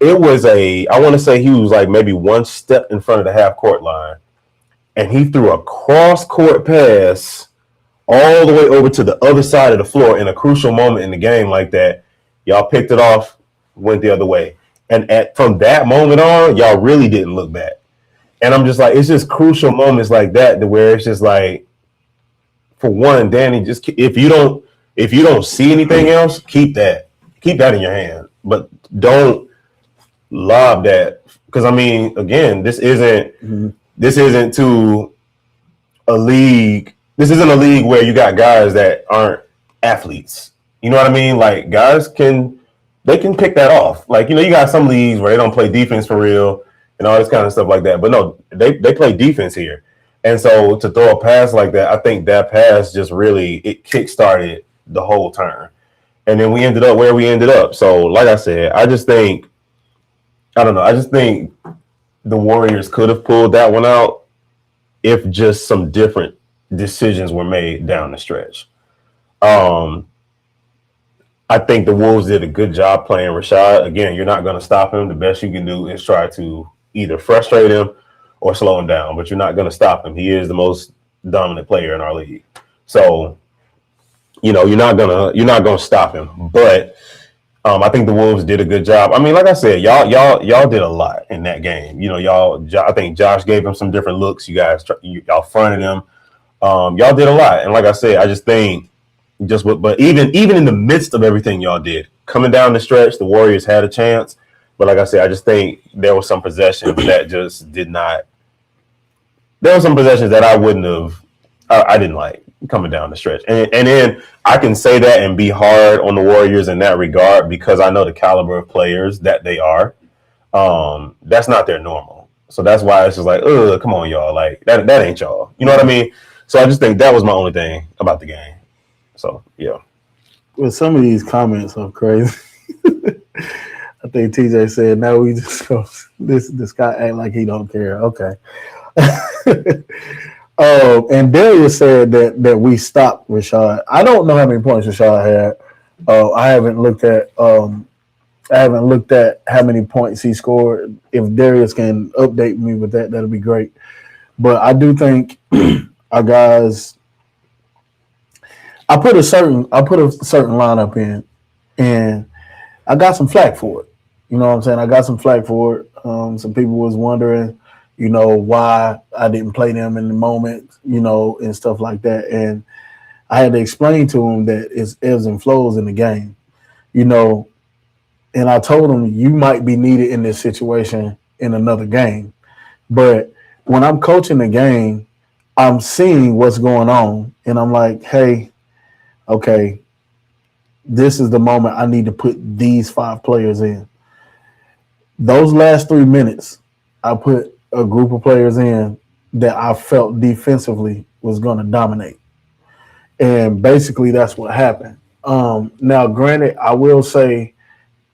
it was I want to say he was like maybe one step in front of the half court line, and he threw a cross court pass all the way over to the other side of the floor in a crucial moment in the game like that. Y'all picked it off, went the other way. And from that moment on, y'all really didn't look back. And I'm just like, it's just crucial moments like that to where it's just like, for one, Danny, just if you don't see anything else, keep that in your hand. But don't lob that, because I mean, again, this isn't to a league. This isn't a league where you got guys that aren't athletes. You know what I mean? Like, guys can pick that off. Like, you know, you got some leagues where they don't play defense for real and all this kind of stuff like that. But no, they play defense here. And so to throw a pass like that, I think that pass just really, it kickstarted the whole turn. And then we ended up where we ended up. So like I said, I just think the Warriors could have pulled that one out if just some different decisions were made down the stretch. I think the Wolves did a good job playing Rashad. Again, you're not going to stop him. The best you can do is try to either frustrate him or slow him down, but you're not going to stop him. He is the most dominant player in our league. So, you know, you're not gonna stop him. But I think the Wolves did a good job. I mean, like I said, y'all did a lot in that game. You know, I think Josh gave him some different looks. You guys, y'all fronted him. Y'all did a lot. And like I said, I just think but even in the midst of everything y'all did, coming down the stretch, the Warriors had a chance. But like I said, I just think there was some possessions that just did not. There were some possessions that I didn't like coming down the stretch. And then I can say that and be hard on the Warriors in that regard because I know the caliber of players that they are. That's not their normal. So that's why it's just like, come on, y'all. Like, that ain't y'all. You know what I mean? So I just think that was my only thing about the game. So, yeah. Well, some of these comments are crazy. I think TJ said, "No, we just go, this guy act like he don't care." Okay. And Darius said that we stopped Rashad. I don't know how many points Rashad had. I haven't looked at how many points he scored. If Darius can update me with that, that'll be great. But I do think our guys. I put a certain lineup in, and I got some flack for it. You know what I'm saying? I got some flack for it. Some people was wondering, you know, why I didn't play them in the moment, you know, and stuff like that. And I had to explain to them that it's ebbs and flows in the game, you know. And I told them you might be needed in this situation in another game. But when I'm coaching the game, I'm seeing what's going on. And I'm like, hey, okay, this is the moment I need to put these 5 players in. Those last 3 minutes, I put a group of players in that I felt defensively was going to dominate. And basically that's what happened. Now, granted, I will say,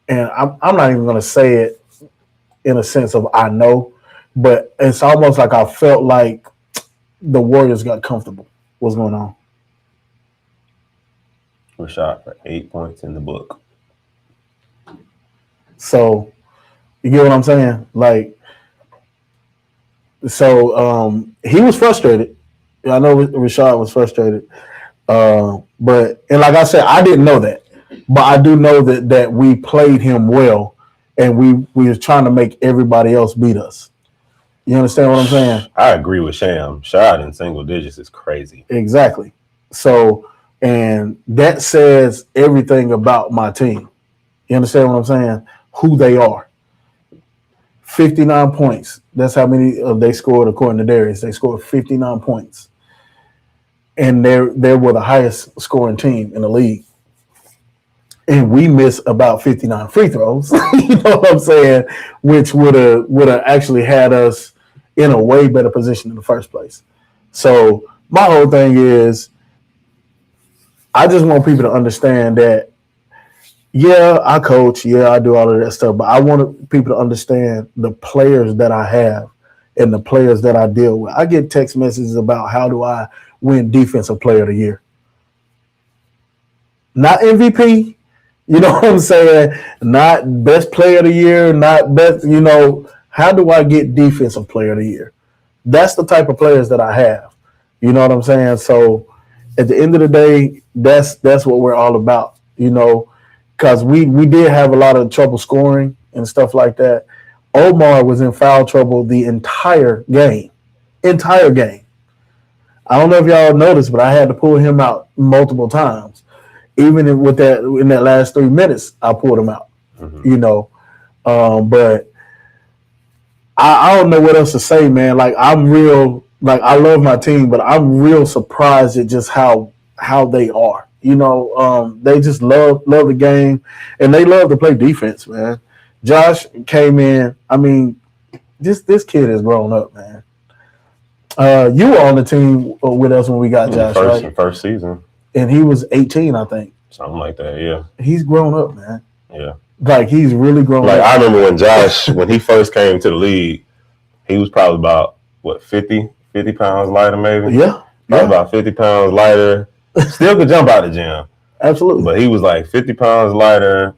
and I'm not even going to say it in a sense of I know, but it's almost like I felt like the Warriors got comfortable. What's going on? Rashad for 8 points in the book. So you get what I'm saying? Like, so he was frustrated. I know Rashad was frustrated. But like I said, I didn't know that. But I do know that we played him well, and we was trying to make everybody else beat us. You understand what I'm saying? I agree with Sham. Shot in single digits is crazy. Exactly. So, and that says everything about my team. You understand what I'm saying? Who they are. 59 points. That's how many they scored according to Darius. They scored 59 points. And they were the highest scoring team in the league. And we missed about 59 free throws. You know what I'm saying? Which would have actually had us in a way better position in the first place. So my whole thing is, I just want people to understand that, yeah, I coach, yeah, I do all of that stuff, but I want people to understand the players that I have and the players that I deal with. I get text messages about how do I win Defensive Player of the Year. Not MVP, you know what I'm saying? Not Best Player of the Year, not best, how do I get Defensive Player of the Year? That's the type of players that I have. You know what I'm saying? So at the end of the day, that's what we're all about, because we did have a lot of trouble scoring and stuff like that. Omar was in foul trouble the entire game. I don't know if y'all noticed, but I had to pull him out multiple times. Even in that last 3 minutes, I pulled him out. But I don't know what else to say, man. Like, I'm real. Like, I love my team, but I'm real surprised at just how they are. They just love the game, and they love to play defense, man. Josh came in. I mean, this kid has grown up, man. You were on the team with us when we got Josh, right? First season. And he was 18, I think. Something like that, yeah. He's grown up, man. Yeah. Like, he's really grown up. Like, I remember when Josh, when he first came to the league, he was probably about, 50 pounds lighter, maybe? Yeah. Probably about 50 pounds lighter. Still could jump out of the gym. Absolutely. But he was like 50 pounds lighter,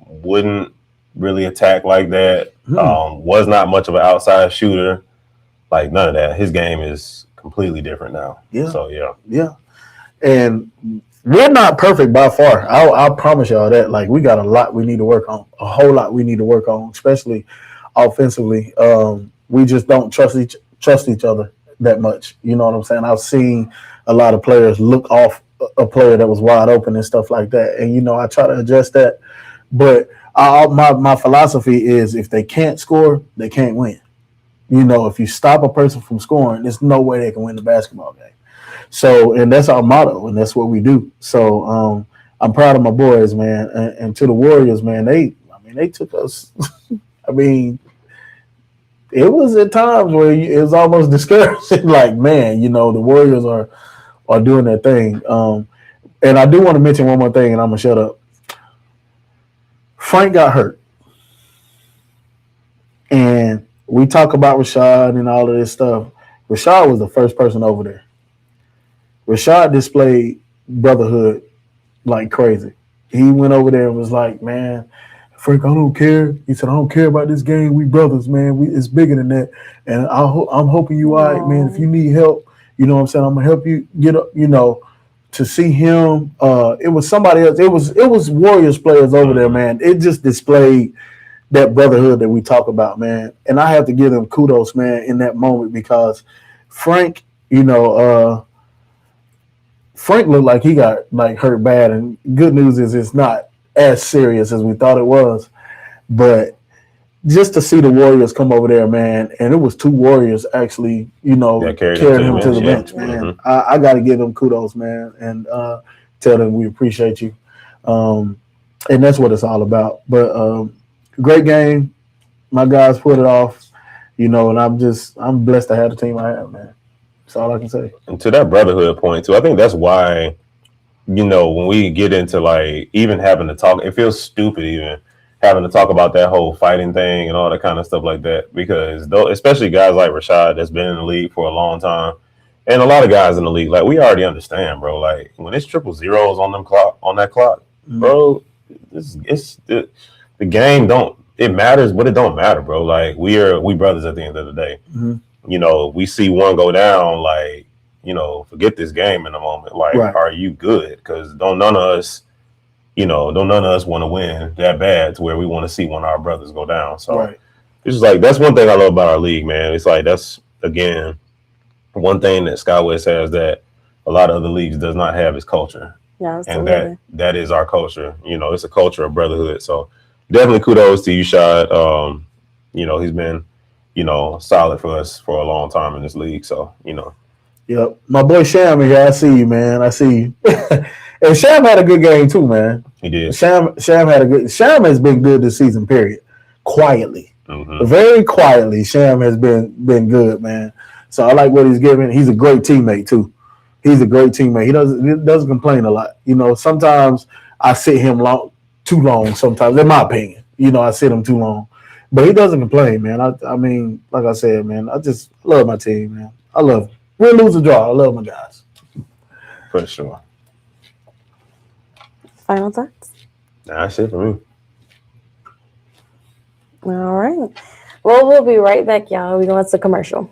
wouldn't really attack like that, was not much of an outside shooter. Like, none of that. His game is completely different now. Yeah. So, yeah. Yeah. And we're not perfect by far. I promise y'all that. Like, we got a lot we need to work on. A whole lot we need to work on, especially offensively. We just don't trust each other that much. You know what I'm saying? I've seen a lot of players look off a player that was wide open and stuff like that. And, I try to adjust that. But my philosophy is, if they can't score, they can't win. If you stop a person from scoring, there's no way they can win the basketball game. So, and that's our motto, and that's what we do. So, I'm proud of my boys, man. And to the Warriors, man, they took us. It was at times where it was almost discouraging. Like, man, the Warriors are doing their thing. And I do want to mention one more thing, and I'm gonna shut up. Frank got hurt, and we talk about Rashad and all of this stuff. Rashad was the first person over there. Rashad displayed brotherhood like crazy. He went over there and was like, man, Frank, I don't care. He said, I don't care about this game. We brothers, man. It's bigger than that. And I'm hoping you all right, man. If you need help, you know what I'm saying? I'm going to help you get up, to see him. It was somebody else. It was Warriors players over there, man. It just displayed that brotherhood that we talk about, man. And I have to give them kudos, man, in that moment, because Frank, Frank looked like he got hurt bad, and good news is it's not as serious as we thought it was. But just to see the Warriors come over there, man, and it was two Warriors actually, carried him to the bench, man. I got to give them kudos, man, and tell them we appreciate you. And that's what it's all about. But great game. My guys put it off, and I'm blessed to have the team I have, man. That's all I can say. And to that brotherhood point too, I think that's why, when we get into even having to talk, it feels stupid even having to talk about that whole fighting thing and all that kind of stuff like that, because especially guys like Rashad that's been in the league for a long time, and a lot of guys in the league, we already understand, bro. Like, when it's triple zeros on that clock, bro, the game don't it matters, but it don't matter, bro. Like we brothers at the end of the day. Mhm. You know, we see one go down, like, you know, forget this game in a moment. Like, Right. are you good? Because don't none of us want to win that bad to where we want to see one of our brothers go down. So Right. it's just like that's one thing I love about our league, man. It's like that's again one thing that SkyWest has that a lot of other leagues does not have is culture. Yeah, And absolutely. that is our culture. You know, it's a culture of brotherhood. So definitely kudos to you, Shad. You know, he's been, you know, solid for us for a long time in this league. So, you know. Yep. My boy Sham here. I see you, man. I see you. And Sham had a good game too, man. He did. Sham has been good this season, period. Quietly. Mhm. Very quietly. Sham has been good, man. So I like what he's giving. He's a great teammate too. He's a great teammate. He doesn't complain a lot. You know, sometimes I sit him too long. Sometimes, in my opinion, you know, I sit him too long. But he doesn't complain, man. I mean, like I said, man, I just love my team, man. I love them. Win, lose, or draw. I love my guys. For sure. Final thoughts? Nah, that's it for me. All right. Well, we'll be right back, y'all. We're going to commercial.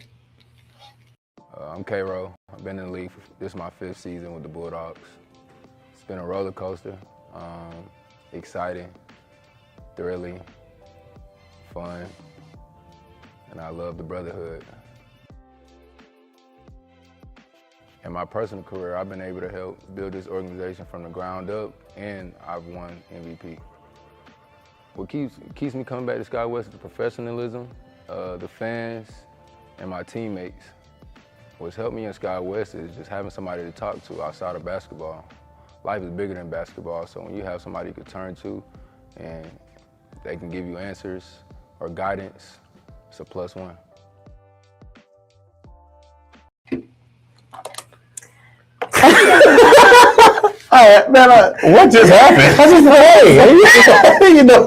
I'm K-Ro. I've been in the league. This is my 5th season with the Bulldogs. It's been a roller coaster. Exciting, thrilling, fun, and I love the brotherhood. In my personal career, I've been able to help build this organization from the ground up, and I've won MVP. What keeps me coming back to SkyWest is the professionalism, the fans, and my teammates. What's helped me in SkyWest is just having somebody to talk to outside of basketball. Life is bigger than basketball, so when you have somebody you can turn to and they can give you answers or guidance, it's a plus one. All right, man. What just happened? I just hey, you know.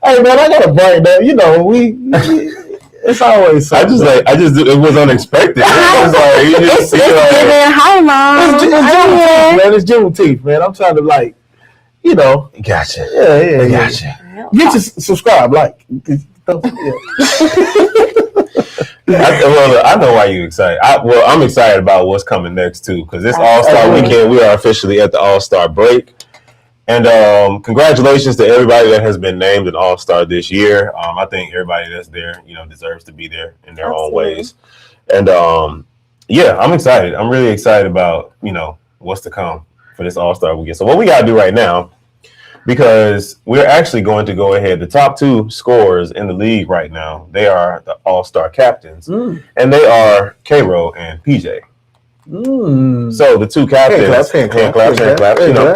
Hey, man, I gotta bring that. You know, it's always. It was unexpected. It was like you just see like, Hi, Mom. It's Juneteenth, man. I'm trying to like, you know. gotcha. Yeah. Gotcha. Get your subscribe, like. I know why you're excited. I'm excited about what's coming next too, because this All-Star weekend, we are officially at the All-Star break. And congratulations to everybody that has been named an All-Star this year. I think everybody that's there, you know, deserves to be there in their own ways. And yeah, I'm excited. I'm really excited about, you know, what's to come for this All-Star weekend. So what we got to do right now, because we're actually going to go ahead. The top 2 scorers in the league right now, they are the All-Star captains, and they are K-Ro and PJ. So the 2 captains, hand clap, you know.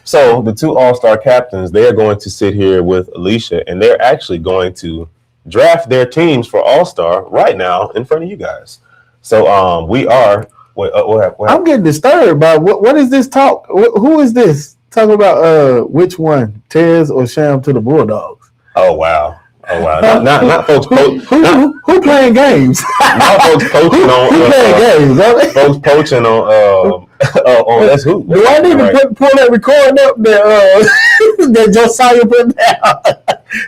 So the 2 All-Star captains, they are going to sit here with Alicia, and they're actually going to draft their teams for All-Star right now in front of you guys. So we are. What I'm getting disturbed by what is this talk? Who is this? Talking about which one, Tez or Sham to the Bulldogs? Oh wow! Not folks. Who playing games? Not folks poaching on. Who playing games? Folks poaching on. On that's who. Do I need to pull that recording up that Josiah put down?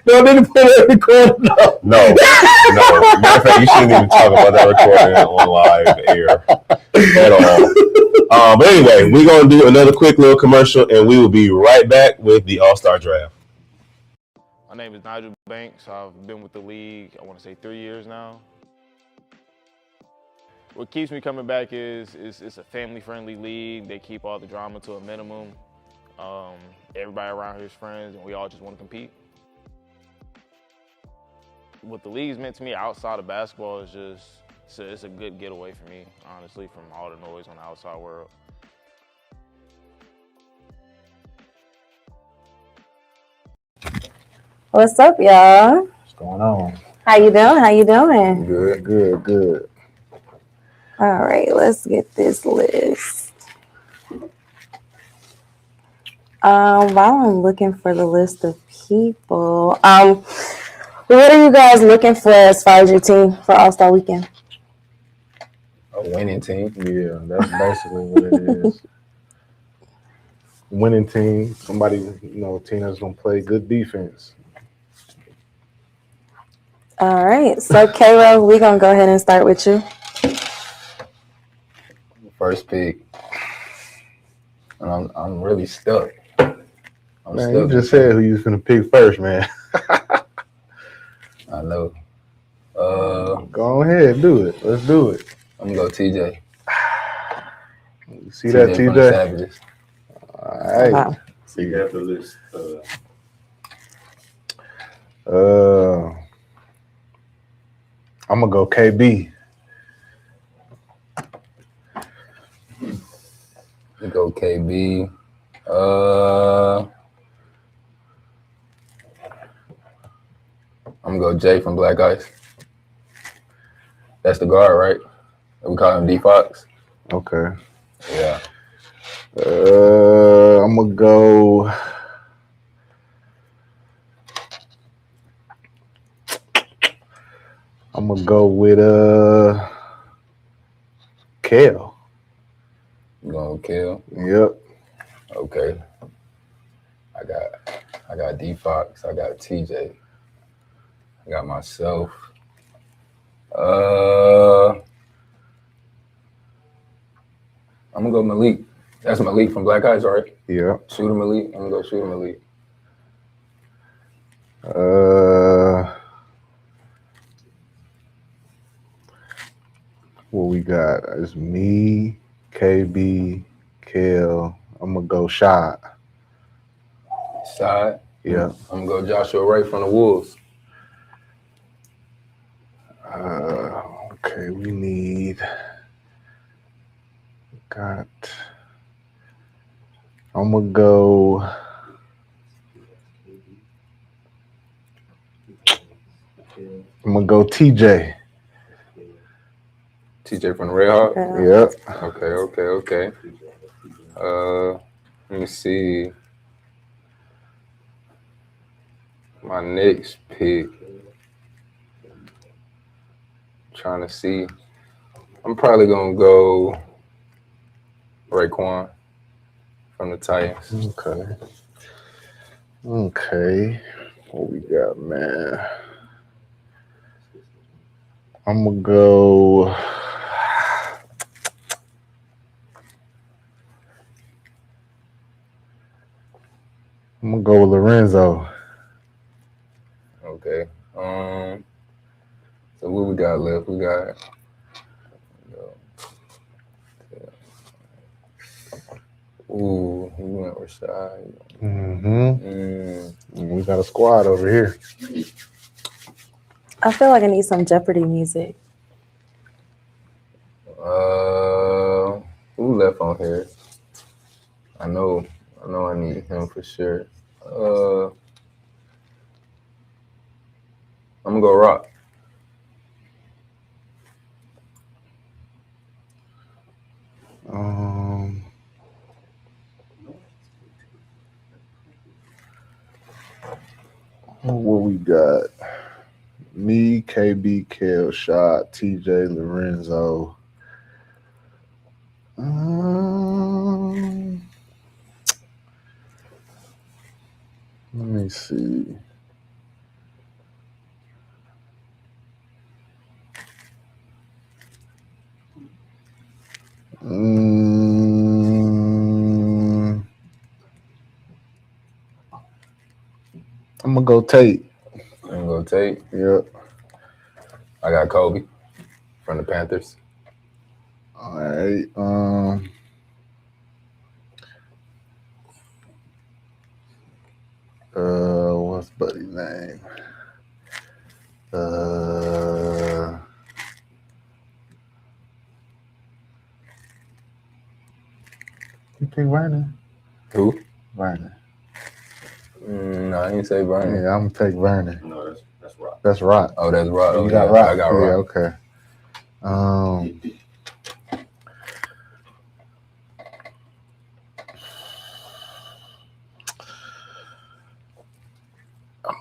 Do I need to pull that recording up? No. Matter of fact, you shouldn't even talk about that recording on live air at all. But anyway, we're gonna do another quick little commercial, and we will be right back with the All-Star Draft. My name is Nigel Banks. I've been with the league, I want to say 3 years now. What keeps me coming back is it's a family-friendly league. They keep all the drama to a minimum. Everybody around here is friends, and we all just want to compete. What the league's meant to me outside of basketball is just, it's a good getaway for me, honestly, from all the noise on the outside world. What's up, y'all? What's going on? How you doing? Good. All right, let's get this list. While I'm looking for the list of people, what are you guys looking for as far as your team for All-Star Weekend? A winning team. Yeah, that's basically what it is. winning team. Somebody, team that's gonna play good defense. All right. So, Cairo, we're going to go ahead and start with you. First pick. And I'm really stuck. Man, you just said who you was gonna pick first, man. I know. Go ahead, do it. Let's do it. I'm gonna go TJ. You see that, from the TJ? Savages. All right. Wow. So you have to list. I'm gonna go KB. You go KB. I'm gonna go Jay from Black Ice. That's the guard, right? We call him D Fox. Okay. Yeah. I'm gonna go. I'm gonna go with Kale. You gonna kill? Yep. Okay. I got D Fox. I got TJ. I got myself. I'm gonna go Malik. That's Malik from Black Eyes, right? Yeah. Shooter Malik. I'm gonna go Shooter Malik. What we got? It's me, KB, Kale. I'm gonna go Shot. Side. Yeah. I'm gonna go Joshua Ray from the Wolves. Okay, we need. I'm gonna go. I'm gonna go TJ. TJ from the Red Hawk. Yep. Okay. Let me see. My next pick. Trying to see. I'm probably gonna go Raekwon from the Titans. Okay. What we got, man? I'm gonna go. I'm gonna go with Lorenzo. Okay. So what we got left? We got. Ooh, we went Rashad. We got a squad over here. I feel like I need some Jeopardy music. Who left on here? I know I need him for sure. I'm gonna go Rock. What we got? Me, KB, Kale, Shot, TJ, Lorenzo. Let me see. I'm gonna go Tate. I'm gonna go Tate. Yep. I got Kobe from the Panthers. All right. What's Buddy's name? You pick Vernon? Who? Vernon. No, I didn't say Vernon. Yeah, I'm gonna take Vernon. No, that's Rock. That's Rock. Oh, that's Rock. You got Rock. I got Rock. Yeah, okay. I'm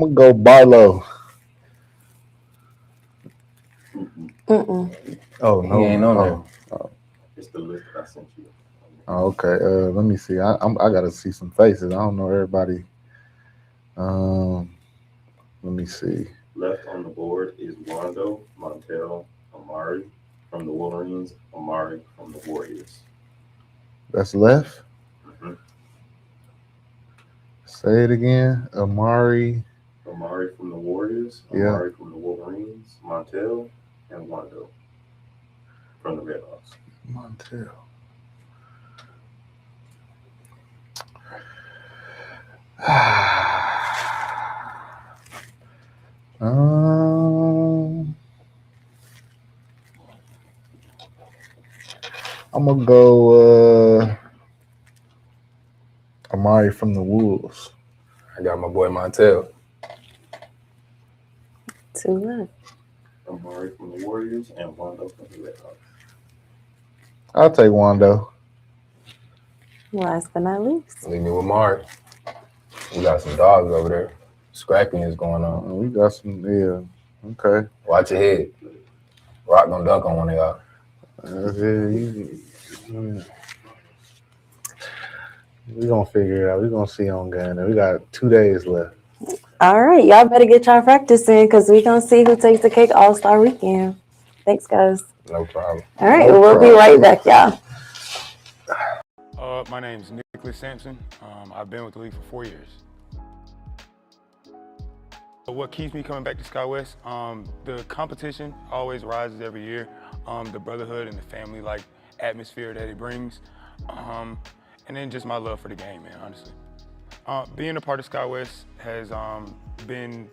gonna go Barlow. Mm-mm. Oh no, He ain't on there. Oh. It's the list that I sent you. Oh, okay. Let me see. I gotta see some faces. I don't know everybody. Let me see. Left on the board is Rondo, Montel, Amari from the Wolverines, Amari from the Warriors. That's left. Mm-hmm. Say it again. Amari from the Warriors, Yeah. Amari from the Wolverines, Montel, and Rondo from the Redhawks. Montel. I'm gonna go Amari from the Wolves. I got my boy Montel. 2 left. Amari from the Warriors and Rondo from the Redhawks. I'll take Wando. Last but not least. Leave me with Mark. We got some dogs over there. Scrapping is going on. We got some, yeah. Okay. Watch your head. Rock gonna dunk on one of y'all. We're gonna figure it out. We're gonna see on game. We got 2 days left. All right. Y'all better get y'all practice in because we're going to see who takes the cake All-Star weekend. Thanks, guys. No problem. All right. No We'll be right back, y'all. My name's Nicholas Sampson. I've been with the league for 4 years. What keeps me coming back to SkyWest? The competition always rises every year. The brotherhood and the family-like atmosphere that it brings. And then just my love for the game, man, honestly. Being a part of SkyWest has been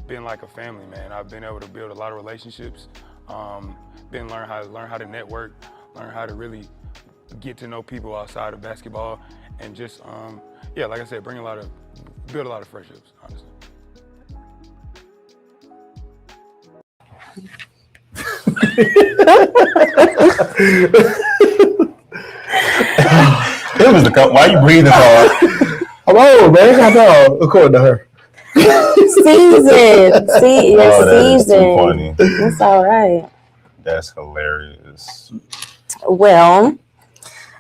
like a family, man. I've been able to build a lot of relationships, learn how to network, learn how to really get to know people outside of basketball, and just like I said, build a lot of friendships, honestly. It was the cup. Why you breathing hard? I'm old, man. I know. According to her. Season. See, your Oh, that is too season. funny. That's all right. That's hilarious. Well,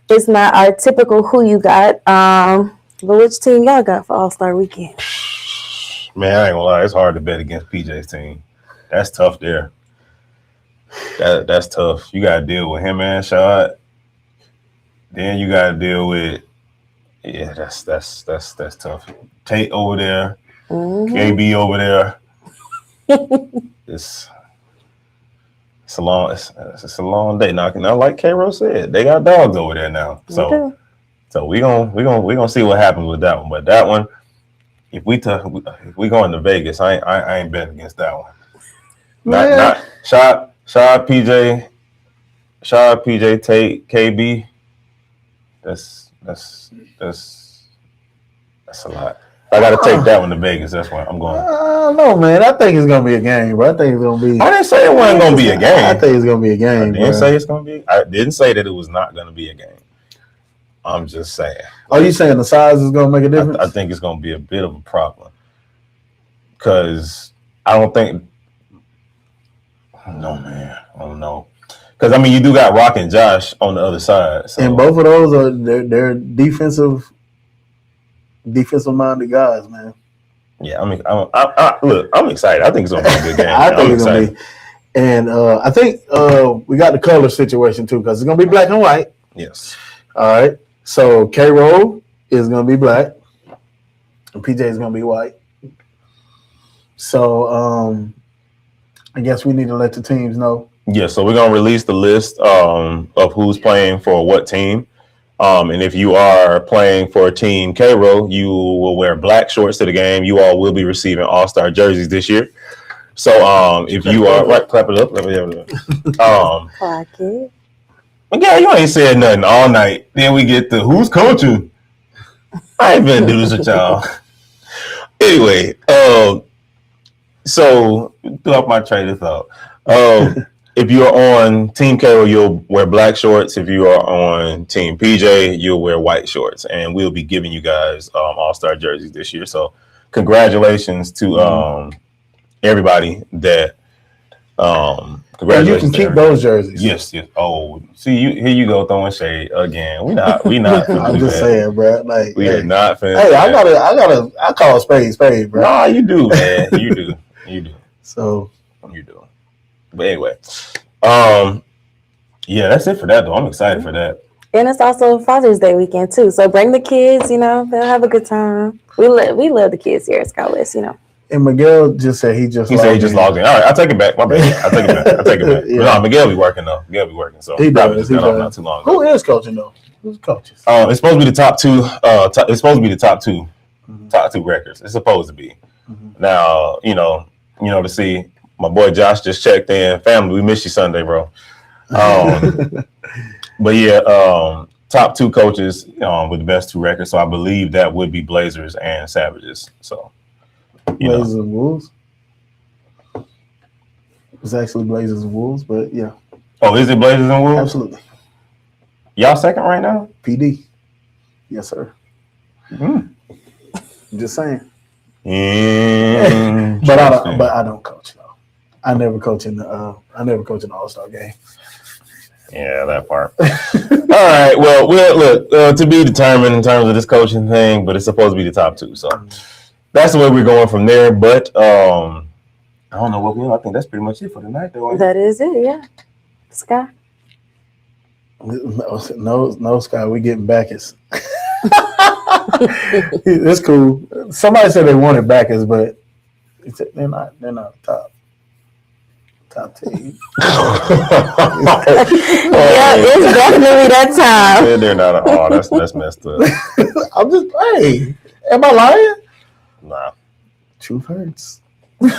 it's not our typical who you got. But which team y'all got for All-Star weekend? Man, I ain't gonna lie. It's hard to bet against PJ's team. That's tough there. That's tough. You gotta deal with him and Shot. Then you gotta deal with that's tough. Tate over there, KB over there. It's a long day. Now, like K-Ro said, they got dogs over there now. So we gonna see what happens with that one. But that one, if we going to Vegas, I ain't betting against that one. Not Shot PJ, Tate, KB. That's a lot. I got to take that one to Vegas. That's why I'm going. I don't know, man. I think it's gonna be a game, bro. I think it's gonna be. I didn't say it wasn't gonna be a game. I think it's gonna be a game. I didn't say it's gonna be. I didn't say that it was not gonna be a game. I'm just saying. Are you saying the size is gonna make a difference? I think it's gonna be a bit of a problem because I don't think. No, man. I don't know. Because, I mean, you do got Rock and Josh on the other side. So. And both of those are they're defensive-minded guys, man. Yeah, look, I'm excited. I think it's going to be a good game. I think it's going to be. And I think we got the color situation, too, because it's going to be black and white. Yes. All right. So, K-Roll is going to be black. And PJ is going to be white. So, I guess we need to let the teams know. Yeah, so we're gonna release the list of who's playing for what team, and if you are playing for Team K-Row, you will wear black shorts to the game. You all will be receiving All-Star jerseys this year. So if you are right, clap it up. Clock it. Yeah, you ain't said nothing all night. Then we get to who's coaching. I ain't been do this with y'all. Anyway, so throw up my train of thought. If you're on Team K-Row, you'll wear black shorts. If you are on Team PJ, you'll wear white shorts. And we'll be giving you guys All-Star jerseys this year. So congratulations to everybody that you Congratulations. can keep to those jerseys. Yes. Oh, see, here you go throwing shade again. We not. I'm just saying, bro. Like, We are not finished. Hey, I call a spade, bro. Nah, you do, man. You do. So you do. But anyway, yeah, that's it for that though. I'm excited for that. And it's also Father's Day weekend too. So bring the kids, they'll have a good time. We love the kids here at Sky West, And Miguel just said he just logged in. All right, I'll take it back. My bad. I'll take it back. Yeah. No, Miguel be working though. Miguel be working. So he probably does. just got off not too long ago. Who is coaching though? Who's coaches? It's supposed to be the top two. It's supposed to be the top two records. It's supposed to be. Now, to see my boy Josh just checked in. Family, we miss you Sunday, bro. But yeah, top two coaches with the best two records. So I believe that would be Blazers and Savages. So Blazers and Wolves. It's actually Blazers and Wolves, but yeah. Oh, is it Blazers and Wolves? Absolutely. Y'all second right now? PD. Yes, sir. I'm just saying. But I don't coach though. I never coach in the All-Star game. Yeah, that part. All right. Well, look, to be determined in terms of this coaching thing, but it's supposed to be the top two. So that's the way we're going from there. But I don't know what I think that's pretty much it for tonight, though. That is it, yeah. Sky. No, Sky, we getting Bacchus. It's cool. Somebody said they wanted Bacchus, but they're not top team. Yeah, it's definitely that time. They're not. Oh, that's messed up. I'm just, hey, am I lying? Nah. Truth hurts. All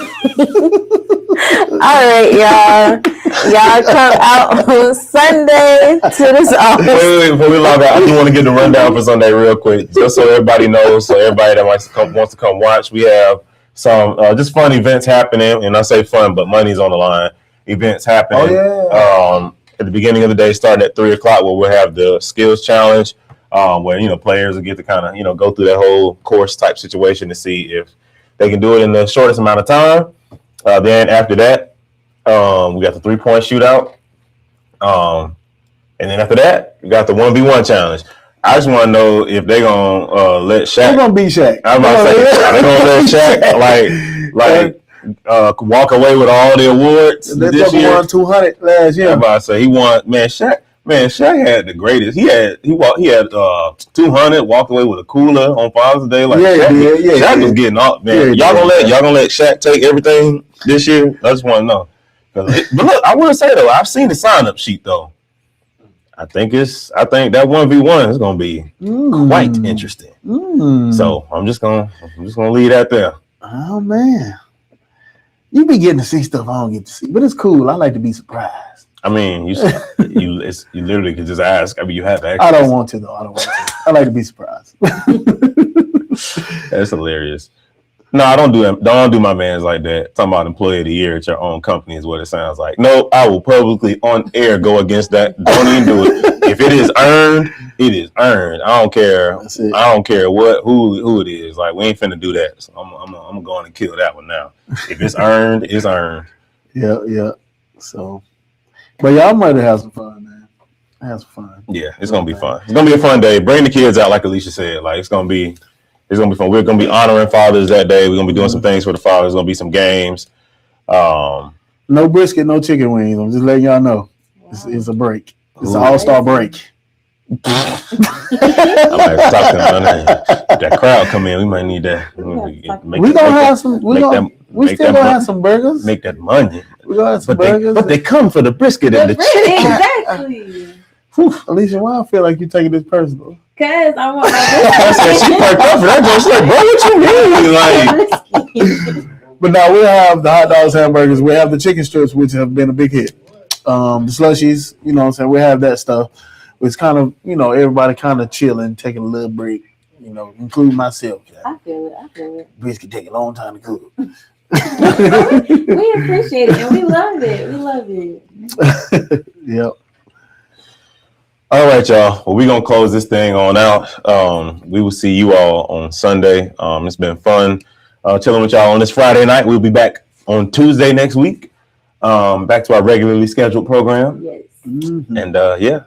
right, y'all. Y'all come out on Sunday to this office. Wait, before we log out, I just want to get the rundown for Sunday real quick, just so everybody knows. So everybody that wants to come watch, we have some just fun events happening, and I say fun, but money's on the line. Events happening. Oh, yeah. At the beginning of the day, starting at 3:00, where we'll have the skills challenge, where players will get to kind of go through that whole course type situation to see if they can do it in the shortest amount of time. Then after that, we got the 3-point shootout, and then after that, we got the 1v1 challenge. I just want to know if they're gonna let Shaq. They're gonna beat Shaq. I'm about to say, are they gonna let Shaq walk away with all the awards this year? Won 200 last year. I'm about to say he won. Shaq had the greatest. He had 200. Walked away with a cooler on Father's Day. Shaq was getting off. Man, y'all gonna let Shaq take everything this year? I just want to know. But look, I want to say though, I've seen the sign-up sheet though. I think that 1v1 is gonna be quite interesting. So I'm just gonna leave that there. Oh man, you be getting to see stuff I don't get to see, but it's cool. I like to be surprised. I mean, you literally could just ask. I mean, you have access. I don't want to though. I don't want to. I like to be surprised. That's hilarious. No, I don't do that. Don't do my mans like that. Talking about employee of the year at your own company is what it sounds like. No, I will publicly on air go against that. Don't even do it. If it is earned, it is earned. I don't care. I don't care who it is. Like, we ain't finna do that. So I'm going to kill that one now. If it's earned, it's earned. Yeah. So, but y'all might have some fun, man. Have some fun. Yeah, it's gonna be fun. It's gonna be a fun day. Bring the kids out, like Alicia said. Like, it's gonna be fun. We're gonna be honoring fathers that day. We're gonna be doing some things for the fathers. There's gonna be some games. No brisket, no chicken wings. I'm just letting y'all know. It's a break. It's an all-star break. I might have to talk to them. If that crowd come in, we might need that. We still gonna have some burgers. Make that money. We gonna have some burgers. But they come for the brisket and the chicken. Exactly. Whew, Alicia, why I feel like you're taking this personal? Cause I want She perked up for that. She's like, bro, what you mean? Like, but now we have the hot dogs, hamburgers. We have the chicken strips, which have been a big hit. The slushies, you know what I'm saying? We have that stuff. It's kind of, everybody kind of chilling, taking a little break, including myself. I feel it. Brisket take a long time to cook. We appreciate it and we love it. Yep. all right, y'all. Well, we're going to close this thing on out. We will see you all on Sunday. It's been fun chilling with y'all on this Friday night. We'll be back on Tuesday next week. back to our regularly scheduled program. Yes. Mhm. And yeah,